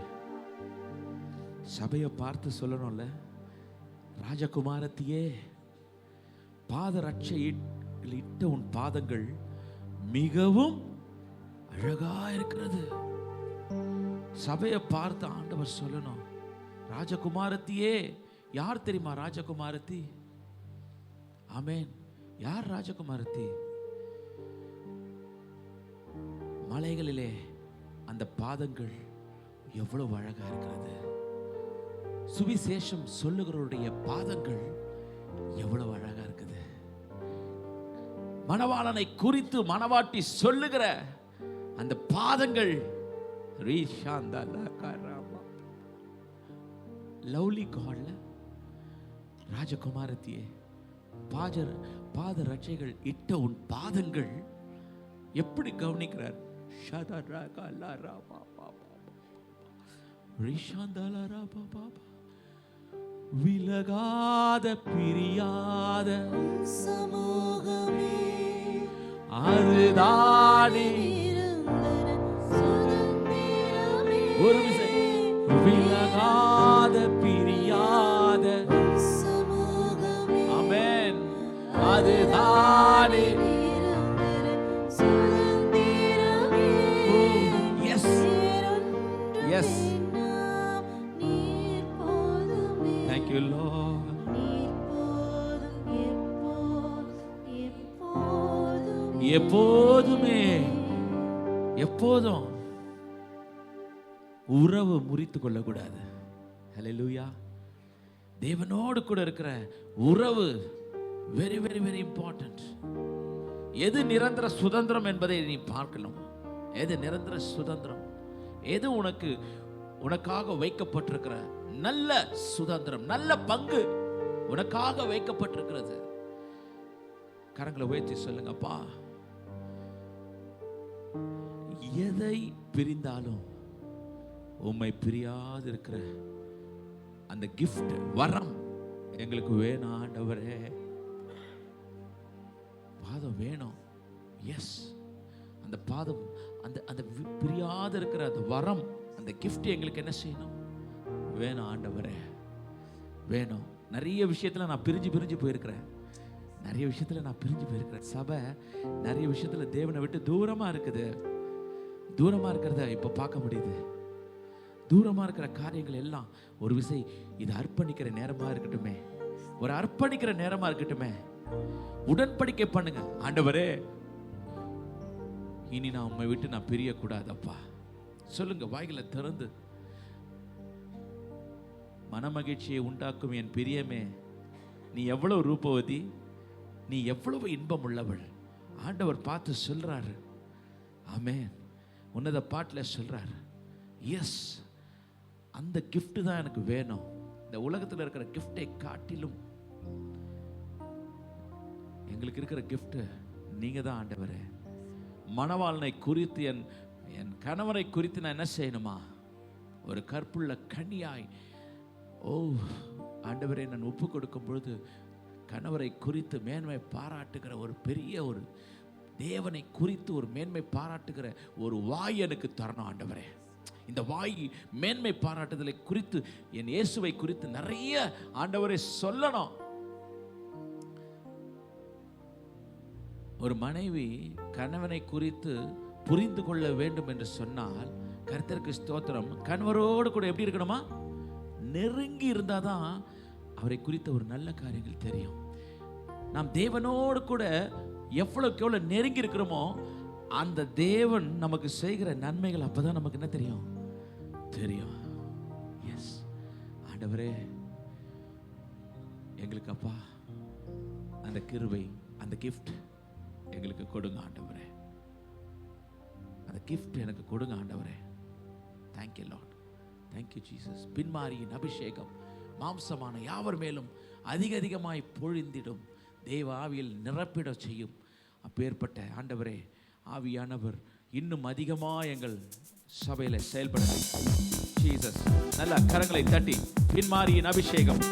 சபையை பார்த்து சொல்லணும்ல, ராஜகுமாரத்தியே, பாதரட்சை இட்ட உன் பாதங்கள் மிகவும் அழகா இருக்கிறது. சபையை பார்த்து ஆண்டவர் சொல்லணும், ராஜகுமாரத்தியே. யார் தெரியுமா ராஜகுமாரத்தி? ஆமென். யார் ராஜகுமாரத்தி? மலைகளிலே அந்த பாதங்கள் எவ்வளவு அழகா இருக்கிறது. சுவிசேஷம் சொல்லுகிறவருடைய பாதங்கள் எவ்வளவு அழகா இருக்குது. மணவாளனை குறித்து மணவாட்டி சொல்லுகிற அந்த பாதங்கள், லவ்லி காட்ல ராஜகுமாரத்தியே, பாத ரட்சைகள் இட்ட உன் பாதங்கள் எப்படி கவனிக்கிறார். விலகாத பிரியாத சமூகமே அதுதானே. ஒரு விசை, விலகாத பிரியாத சமூகமே. ஆமென். அதுதானே. Yes yes. Thank you, Lord. எப்போதுமே எப்போதும் உறவு முறித்து கொள்ளக்கூடாது. ஹல்லேலூயா. தேவனோடு கூட இருக்கிற உறவு வெரி வெரி வெரி இம்பார்ட்டன்ட். எது நிரந்தர சுதந்திரம் என்பதை நீ பார்க்கணும். எது நிரந்தர சுதந்திரம், எது உனக்காக வைக்கப்பட்டிருக்கிற நல்ல சுதந்திரம், நல்ல பங்கு உனக்காக வைக்கப்பட்டிருக்கிறது. கரங்களை உயர்த்தி சொல்லுங்கப்பா, எதை பிரிந்தாலும் உம்மை பிரியாது இருக்கிற அந்த கிஃப்ட், வரம் எங்களுக்கு வேணும் ஆண்டவரே. பாதம் வேணும். எஸ், அந்த பாதம், அந்த பிரியாது இருக்கிற அந்த வரம், அந்த கிஃப்ட் எங்களுக்கு என்ன செய்யணும்? வேணும் ஆண்டவரே, வேணும். நிறைய விஷயத்துல நான் பிரிஞ்சு போயிருக்கிறேன். நிறைய விஷயத்துல நான் பிரிஞ்சு போயிருக்கிறேன். சபை நிறைய விஷயத்துல தேவனை விட்டு தூரமா இருக்குது. தூரமா இருக்கிறத இப்ப பார்க்க முடியுது. தூரமா இருக்கிற காரியங்கள் எல்லாம் ஒரு விசை இது அர்ப்பணிக்கிற நேரமா இருக்கட்டுமே, ஒரு அர்ப்பணிக்கிற நேரமா இருக்கட்டுமே. உடன்படிக்கை பண்ணுங்க. ஆண்டவரே, இனி நான் உம்மை விட்டு நான் பிரியக்கூடாதப்பா. சொல்லுங்க வாய்களை திறந்து. மனமகிழ்ச்சியை உண்டாக்கும் என் பிரியமே, நீ எவ்வளவு ரூபவதி, நீ எவ்வளவு இன்பம் உள்ளவள். ஆண்டவர் பார்த்து சொல்றாரு. ஆமென். உன்னத பாட்டில் சொல்றாரு. எஸ், அந்த கிஃப்ட் தான் எனக்கு வேணும். இந்த உலகத்தில் இருக்கிற கிஃப்டை காட்டிலும் எங்களுக்கு இருக்கிற கிஃப்ட் நீங்க தான் ஆண்டவரே. மணவாளனை குறித்து, என் கணவரை குறித்து நான் என்ன செய்யணுமா? ஒரு கற்புள்ள கன்னியாய், ஓ ஆண்டவரே, நான் ஒப்பு கொடுக்கும் பொழுது கணவரை குறித்து மேன்மை பாராட்டுகிற ஒரு பெரிய ஒரு தேவனை குறித்து ஒரு மேன்மை பாராட்டுகிற ஒரு வாய் எனக்கு தரணும் ஆண்டவரே. இந்த வாய் மேன்மை பாராட்டுதலை குறித்து, என் இயேசுவை குறித்து நிறைய ஆண்டவரை சொல்லணும். ஒரு மனைவி கணவனை குறித்து புரிந்து கொள்ள வேண்டும் என்று சொன்னால், கர்த்தருக்கு ஸ்தோத்திரம், கணவரோடு கூட எப்படி இருக்கணுமா? நெருங்கி இருந்தாதான் அவரை குறித்த ஒரு நல்ல காரியங்கள் தெரியும். நாம் தேவனோடு கூட எவ்வளவுக்கு எவ்வளவு நெருங்கி இருக்கிறோமோ அந்த தேவன் நமக்கு செய்கிற நன்மைகள் அப்பதான் நமக்கு என்ன தெரியும்? எஸ் ஆண்டவரே, எங்களுக்கு அப்பா அந்த கிருபை, அந்த கிஃப்ட் எங்களுக்கு கொடுங்க ஆண்டவரே. அந்த கிஃப்ட் எனக்கு கொடுங்க ஆண்டவரே. Thank you Lord, thank you Jesus. பின்மாரியின் அபிஷேகம் மாம்சமான யாவர் மேலும் அதிகமாய் பொழிந்திடும், தேவ ஆவியில் நிரப்பிட செய்யும். அப்பேற்பட்ட ஆண்டவரே ஆவியானவர் இன்னும் அதிகமாக எங்கள் சபையில செயல்பட ஜீசஸ். நல்ல கரங்களை தட்டி பின்மாரியின் அபிஷேகம்.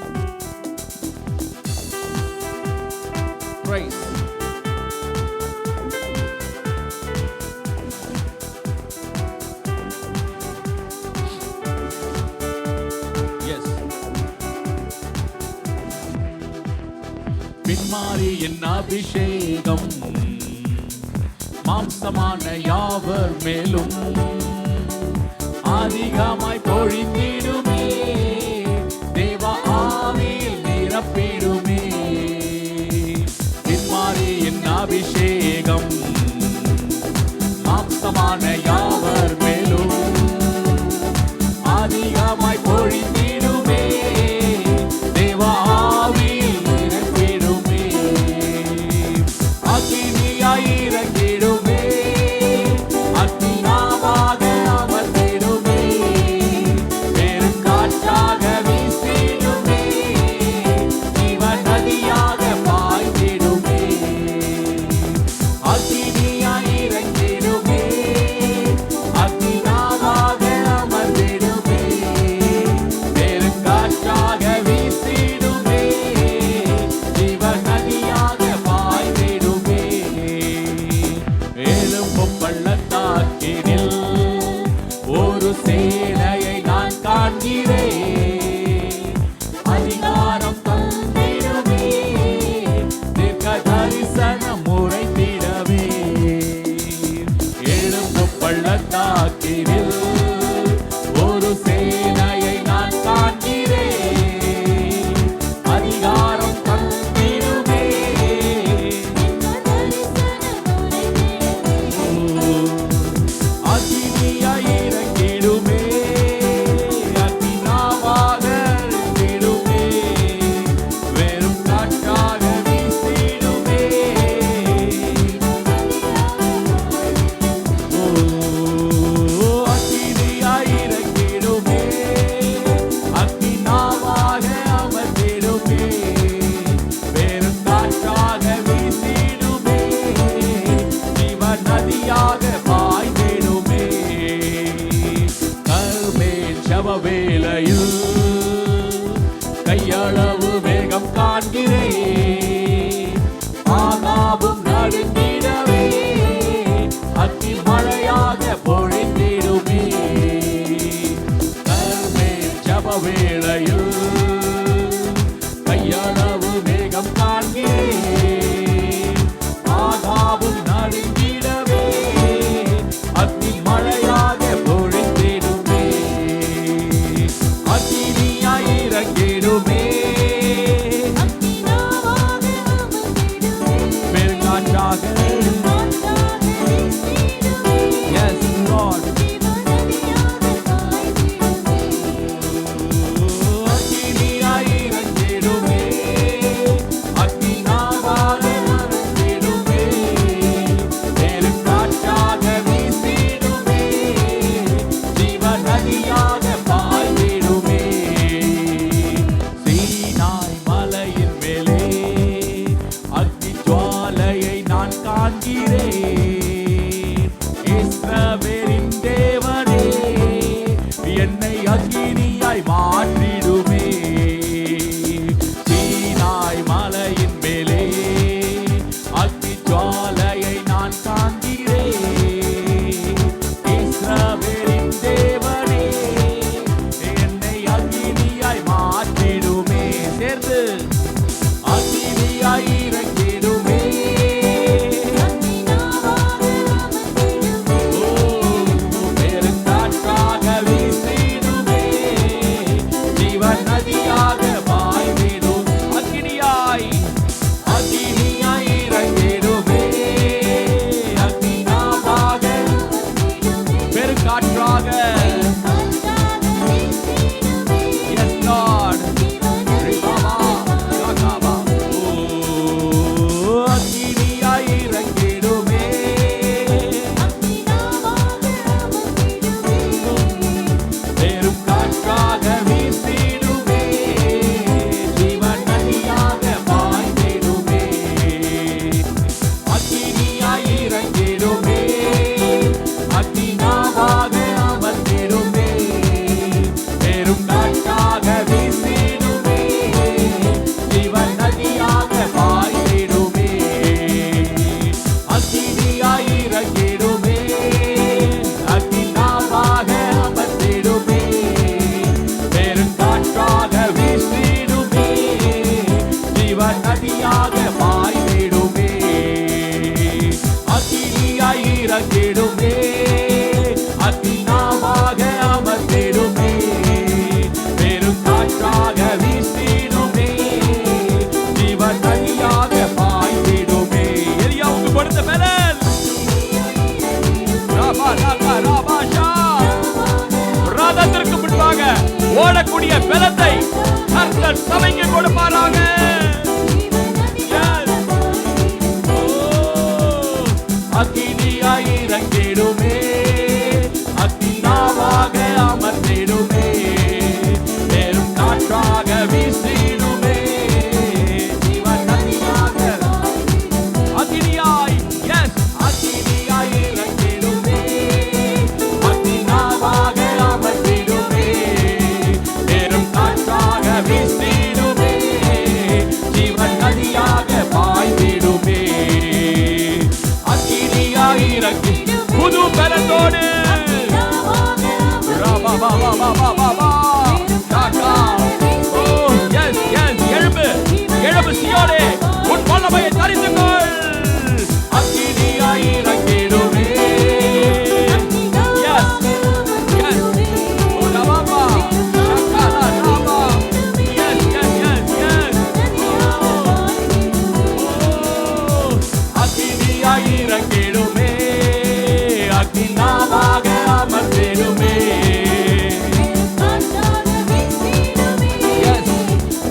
Praise. Yes. பின்மாரியின் அபிஷேகம் மாம்சமான யாவர் மேலும் அதிகமாய் பொழிந்திடுமே, தேவ ஆவியில் நிரப்பிடுமே. பின்மாரியின் அபிஷேகம் மாம்சமான யாவர் மேலும் அதிகமாய் பொழிந்திடுமே, தேவ ஆவியில் நிரப்பிடுமே. அக்கினியாய் இறங்கிடுமே, அக்கினியாக அமர்ந்திடுமே, பெருங்காற்றாக வீசிடுமே, ஜீவ நதியாக பாய்ந்திடுமே. அக்கினியாய் இறங்கிடுமே, அக்கினியாக அமர்ந்திடுமே, பெருங்காற்றாக வீசிடுமே, ஜீவ நதியாக பாய்ந்திடுமே. எழும்பும் பள்ளத்தாக்கினில் ஒரு சேனையை நான் காண்கிறேன், அதிகாரம் தந்திடுமே, தீர்க்க தரிசனம் உரைத்திடவே. ஓடக்கூடிய பலத்தை கர்த்தர் சபைக்கு கொடுப்பாராக. அக்கினியாய் இறங்கிடுமே, அக்கினாவாக அமர்ந்திடுமே, பெரும் காற்றாக வீசிடுமே, ஜீவன் நதியாக அக்கினியாய், எஸ் அக்கினியாய் இறங்கிடுமே, அக்கினாவாக அமர்ந்திடுமே, பெரும் காற்றாக வீசிடுமே, ஜீவன் நதியாக பாய்ந்திடுமே. இறங்கி புது பலத்தோடு எழும்பு எழும்பு சியோனே, உன் வல்லமையை தரித்துக்கொள். அக்கினியாய் இறங்கிடுமே, அக்கினியாய் இறங்கிடுமே, அக்கினாவாக அமர்ந்திடுமே.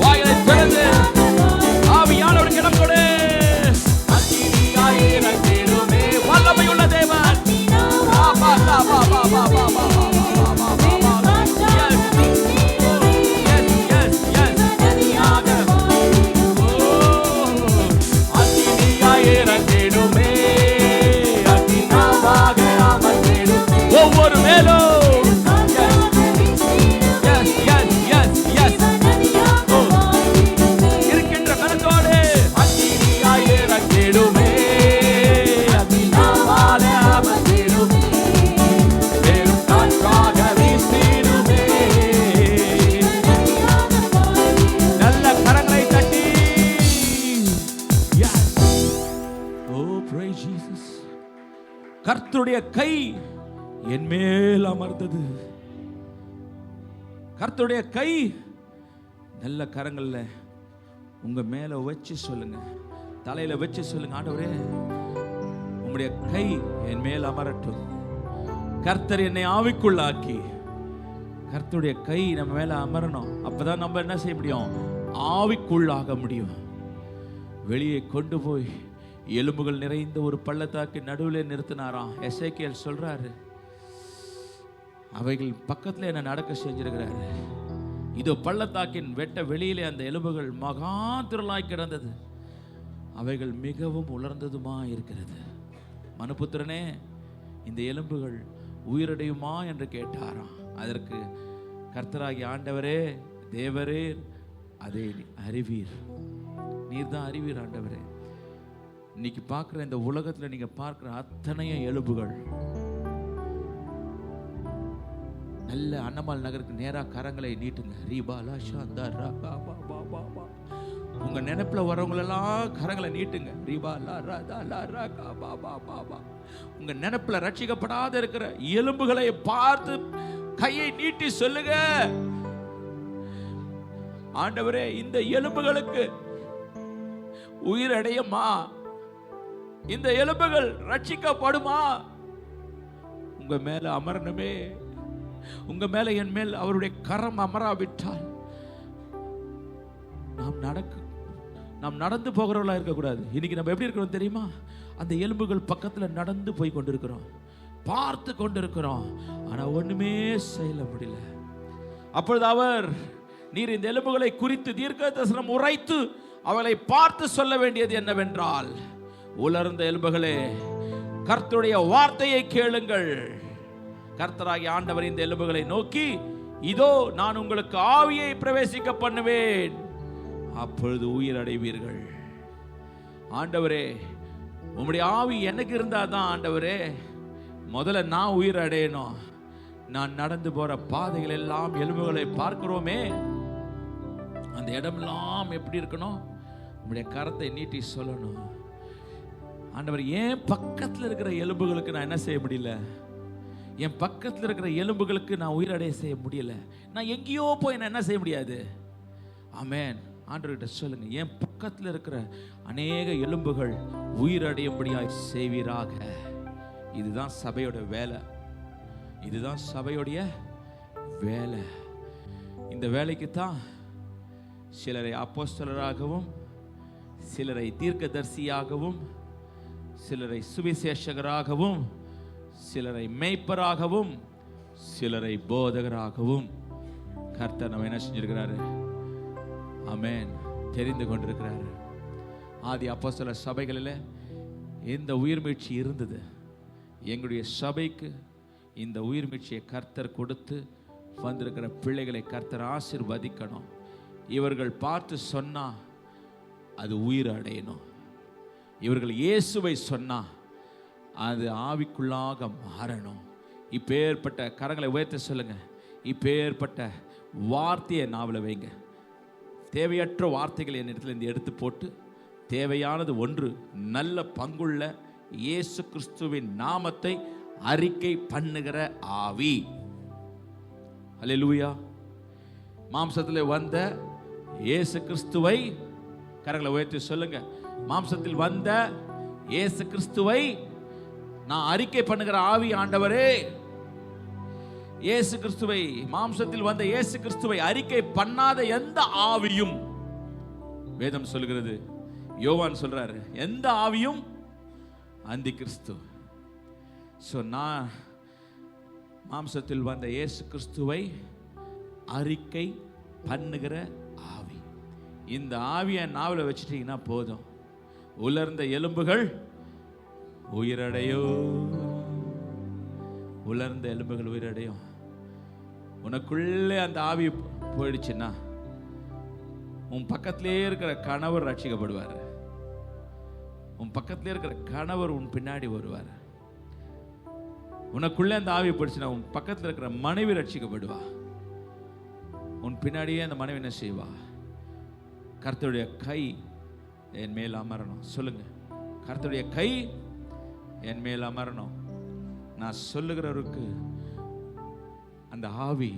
வாயிலை திறந்து ஆவியானவருக்கு இடம் கொடு. அக்கினியாய் இறங்கிடுமே, வல்லமையுள்ள தேவன். அக்கினியாய் இறங்கிடுமே, ஒவ்வொரு மேலும் இருக்கின்ற கருத்தோடு அக்கினியாய் இறங்கிடுமே, அக்கினாவாக அமர்ந்திடுமே, பெரும் காற்றாக வீசிடுமே. நல்ல கரங்களை தட்டி கர்த்தருடைய கை என் மேல் அமர்ந்தது. கர்த்தருடைய கை நல்ல கரங்கள்ல உங்க மேல வச்சு சொல்லுங்க, தலையில வச்சு சொல்லுங்க, ஆண்டவரே உம்முடைய கை என் மேல் அமரட்டும். கர்த்தர் என்னை ஆவிக்குள்ளாக்கி, கர்த்தருடைய கை நம்ம மேல அமரணும். அப்பதான் நம்ம என்ன செய்ய முடியும்? ஆவிக்குள்ளாக முடியும். வெளியே கொண்டு போய் எலும்புகள் நிறைந்த ஒரு பள்ளத்தாக்கு நடுவில் நிறுத்தினாராம். எசேக்கியேல் சொல்றாரு, அவைகள் பக்கத்தில் என்ன நடக்க செஞ்சிருக்கிறாரு. இதோ பள்ளத்தாக்கின் வெட்ட வெளியிலே அந்த எலும்புகள் மகா திரளாய் கிடந்தது, அவைகள் மிகவும் உலர்ந்ததுமா இருக்கிறது. மனுபுத்திரனே, இந்த எலும்புகள் உயிரடையுமா என்று கேட்டாராம். அதற்கு கர்த்தராகிய ஆண்டவரே, தேவரே, அதை அறிவீர், நீர் தான் அறிவீர் ஆண்டவரே. இன்னைக்கு பார்க்குற இந்த உலகத்தில் நீங்க பார்க்குற அத்தனைய எலும்புகள் நல்ல அன்னமால் நகருக்கு நேரா கரங்களை நீட்டுங்க. ரீபாலா ஷாந்தா ராபா பாபா பாபா. உங்க நினைப்புல வரவங்களெல்லாம் கரங்களை நீட்டுங்க. ரீபாலா ராதா லா ராகா பாபா பாபா. உங்க நினைப்புல ரட்சிக்கப்படாத இருக்கிற எலும்புகளை பார்த்து கையை நீட்டி சொல்லுங்க, ஆண்டவரே இந்த எலும்புகளுக்கு உயிர் அடையுமா? இந்த எலும்புகள் ரட்சிக்கப்படுமா? உங்க மேல அமரணுமே. உங்க மேல என் மேல் அவருடைய கரம் அமராவிட்டால் நாம் நடந்து போகிறவர்களா இருக்கக்கூடாது. இன்னைக்கு நம்ம எப்படி இருக்கிறோம் தெரியுமா? அந்த எலும்புகள் பக்கத்துல நடந்து போய் கொண்டிருக்கிறோம், பார்த்து கொண்டிருக்கிறோம், ஆனா ஒண்ணுமே செய்ய முடியல. அப்பொழுது அவர், நீர் இந்த எலும்புகளை குறித்து தீர்க்க தரிசனம் உரைத்து அவளை பார்த்து சொல்ல வேண்டியது என்னவென்றால், உலர்ந்த எலும்புகளே கர்த்தருடைய வார்த்தையை கேளுங்கள். கர்த்தராகிய ஆண்டவர் இந்த எலும்புகளை நோக்கி, இதோ நான் உங்களுக்கு ஆவியை பிரவேசிக்க பண்ணுவேன், அப்பொழுது உயிர் அடைவீர்கள். ஆண்டவரே, உம்முடைய ஆவி எனக்கு இருந்தாதான் ஆண்டவரே முதல்ல நான் உயிர் அடையணும். நான் நடந்து போற பாதைகள் எல்லாம் எலும்புகளை பார்க்கிறோமே, அந்த இடமெல்லாம் எப்படி இருக்கணும்? உம்முடைய கரத்தை நீட்டி சொல்லணும், ஆண்டவர் என் பக்கத்தில் இருக்கிற எலும்புகளுக்கு நான் என்ன செய்ய முடியல, என் பக்கத்தில் இருக்கிற எலும்புகளுக்கு நான் உயிரடைய செய்ய முடியல, நான் எங்கேயோ போய் நான் என்ன செய்ய முடியாது. ஆமென். ஆண்டவர்கிட்ட சொல்லுங்க, என் பக்கத்தில் இருக்கிற அநேக எலும்புகள் உயிரடையும்படியாய் செய்வீராக. இதுதான் சபையோட வேலை, இதுதான் சபையோடைய வேலை. இந்த வேலைக்கு தான் சிலரை அப்போஸ்தலராகவும், சிலரை தீர்க்கதரிசியாகவும், சிலரை சுவிசேஷகராகவும், சிலரை மேய்ப்பராகவும், சிலரை போதகராகவும் கர்த்தர் நம்ம என்ன செஞ்சிருக்கிறாரு? ஆமென், தெரிந்து கொண்டிருக்கிறாரு. ஆதி அப்போஸ்தலர் சபைகளில் இந்த உயிர்மீழ்ச்சி இருந்தது. எங்களுடைய சபைக்கு இந்த உயிர்மீழ்ச்சியை கர்த்தர் கொடுத்து வந்திருக்கிற பிள்ளைகளை கர்த்தர் ஆசீர்வதிக்கணும். இவர்கள் பார்த்து சொன்னா அது உயிர் அடையணும். இவர்கள் இயேசுவை சொன்னா அது ஆவிக்குள்ளாக மாறணும். இப்பேற்பட்ட கரங்களை உயர்த்த சொல்லுங்க. இப்பேற்பட்ட வார்த்தையை நாவல வைங்க. தேவையற்ற வார்த்தைகளை என் இடத்துல இருந்து எடுத்து போட்டு தேவையானது ஒன்று, நல்ல பங்குள்ள இயேசு கிறிஸ்துவின் நாமத்தை அறிக்கை பண்ணுகிற ஆவி. அல்லேலூயா. மாம்சத்தில் வந்த இயேசு கிறிஸ்துவை கரங்களை உயர்த்தி சொல்லுங்க. மாம்சத்தில் வந்த இயேசு கிறிஸ்துவை நான் அறிக்கை பண்ணுகிற ஆவி. ஆண்டவரே, இயேசு கிறிஸ்துவை, மாம்சத்தில் வந்த இயேசு கிறிஸ்துவை அறிக்கை பண்ணாத எந்த ஆவியும், வேதம் சொல்கிறது, யோவான் சொல்றாரு, எந்த ஆவியும் அந்தி கிறிஸ்து. நான் மாம்சத்தில் வந்த இயேசு கிறிஸ்துவை அறிக்கை பண்ணுகிற ஆவி. இந்த ஆவியை நாவல வச்சிட்டீங்கன்னா போதும், உலர்ந்த எலும்புகள் உயிரடையும். உலர்ந்த எலும்புகள் உயிரடையும். உனக்குள்ளே அந்த ஆவி போயிடுச்சுன்னா உன் பக்கத்திலே இருக்கிற கணவர் ரட்சிக்கப்படுவார். உன் பக்கத்திலே இருக்கிற கணவர் உன் பின்னாடி வருவார். உனக்குள்ளே அந்த ஆவி போயிடுச்சுன்னா உன் பக்கத்தில் இருக்கிற மனைவி ரட்சிக்கப்படுவா. உன் பின்னாடியே அந்த மனைவி என்ன செய்வா? கர்த்தருடைய கை என் மேல் அமரணும். சொல்லுங்க, கர்த்தருடைய கை என் மேல் அமரணும். நான் சொல்லுகிறவருக்கு அந்த ஆவி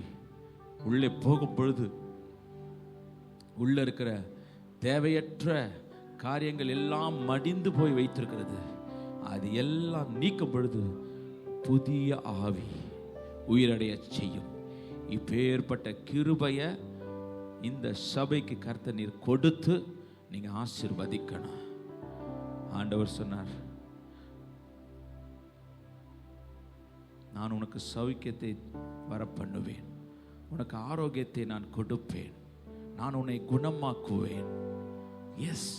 உள்ளே போகும் பொழுது உள்ள இருக்கிற தேவையற்ற காரியங்கள் எல்லாம் மடிந்து போய் வைத்திருக்கிறது. அது எல்லாம் நீக்கும் பொழுது புதிய ஆவி உயிரடைய செய்யும். இப்பேற்பட்ட கிருபையை இந்த சபைக்கு கர்த்தர் நீர் கொடுத்து நீங்க ஆசீர்வதிக்கணும். ஆண்டவர் சொன்னார், நான் உனக்கு சௌக்கியத்தை வர பண்ணுவேன், உனக்கு ஆரோக்கியத்தை நான் கொடுப்பேன், நான் உன்னை குணமாக்குவேன். எஸ்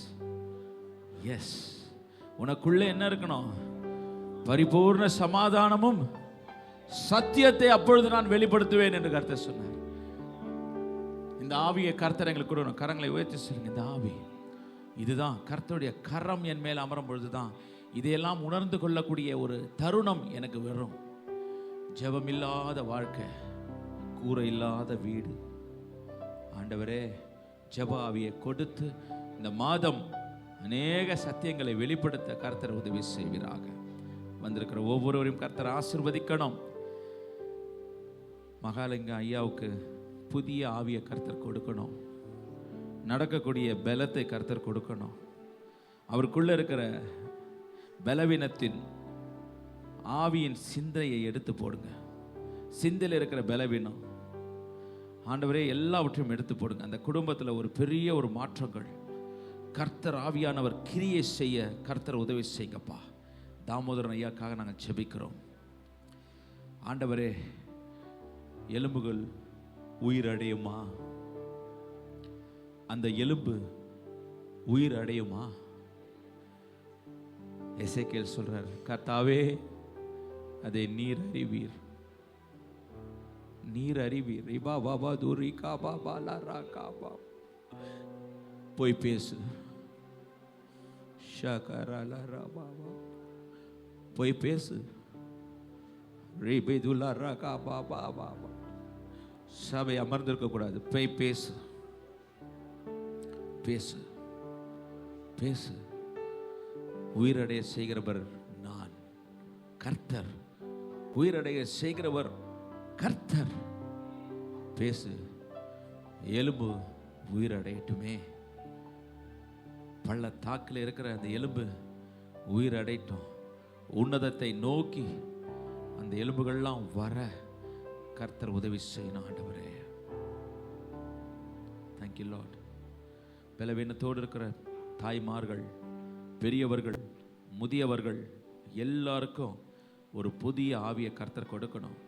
எஸ், உனக்குள்ளே என்ன இருக்கணும்? பரிபூர்ண சமாதானமும் சத்தியத்தை அப்பொழுது நான் வெளிப்படுத்துவேன் என்று கர்த்தர் சொன்னார். இந்த ஆவியை கர்த்தர் எங்களுக்கு கொடுக்கணும். கரங்களை உயர்த்தி சொல்லுங்க, இந்த ஆவி இதுதான். கர்த்தருடைய கரம் என் மேல் அமரும் பொழுதுதான் இதையெல்லாம் உணர்ந்து கொள்ளக்கூடிய ஒரு தருணம் எனக்கு வரும். ஜெபம் இல்லாத வாழ்க்கை, கூரை இல்லாத வீடு. ஆண்டவரே, ஜெப ஆவியை கொடுத்து இந்த மாதம் அநேக சத்தியங்களை வெளிப்படுத்த கர்த்தர் உதவி செய்வீராக. வந்திருக்கிற ஒவ்வொருவரையும் கர்த்தர் ஆசீர்வதிக்கணும். மகாலிங்க ஐயாவுக்கு புதிய ஆவியை கர்த்தர் கொடுக்கணும். நடக்கக்கூடிய பலத்தை கர்த்தர் கொடுக்கணும். அவருக்குள்ள இருக்கிற பலவீனத்தின் ஆவியின் சிந்தையை எடுத்து போடுங்க. சிந்தையில் இருக்கிற பலவீனம் ஆண்டவரே எல்லாவற்றையும் எடுத்து போடுங்க. அந்த குடும்பத்தில் ஒரு பெரிய ஒரு மாற்றங்கள் கர்த்தர் ஆவியானவர் கிரியை செய்ய கர்த்தர் உதவி செய்யுங்கப்பா. தாமோதரன் ஐயாக்காக நாங்கள் ஜெபிக்கிறோம். ஆண்டவரே, எலும்புகள் உயிர் அடையுமா? அந்த எலும்பு உயிர் அடையுமா? எசேக்கியேல் சொல்றார், கர்த்தாவே அதை நீர் அறிவீர், நீர் அறிவீர். ரிபா பாபா தூரி காபா பாலா ரா காபா. போய் பேசு. ஷகரலா ரா பாபா, போய் பேசு. ரிபிதுலா ரா காபா பாபா. சபை அமர்ந்திருக்க கூடாது. போய் பேசு, பேசு, பேசு. உயிரடைய செய்கிறவர் நான், கர்த்தர். உயிரடைய செய்கிறவர் கர்த்தர். பேசு. எலும்பு உயிரடையட்டுமே. பள்ளத்தாக்கில் இருக்கிற அந்த எலும்பு உயிரடையட்டும். உன்னதத்தை நோக்கி அந்த எலும்புகள்லாம் வர கர்த்தர் உதவி செய்யணும். ஆண்டவரே, தேங்க்யூ லார்ட். பலவீனத்தோடு இருக்கிற தாய்மார்கள், பெரியவர்கள், முதியவர்கள் எல்லாருக்கும் ஒரு புதிய ஆவியை கர்த்தர் கொடுக்கணும்.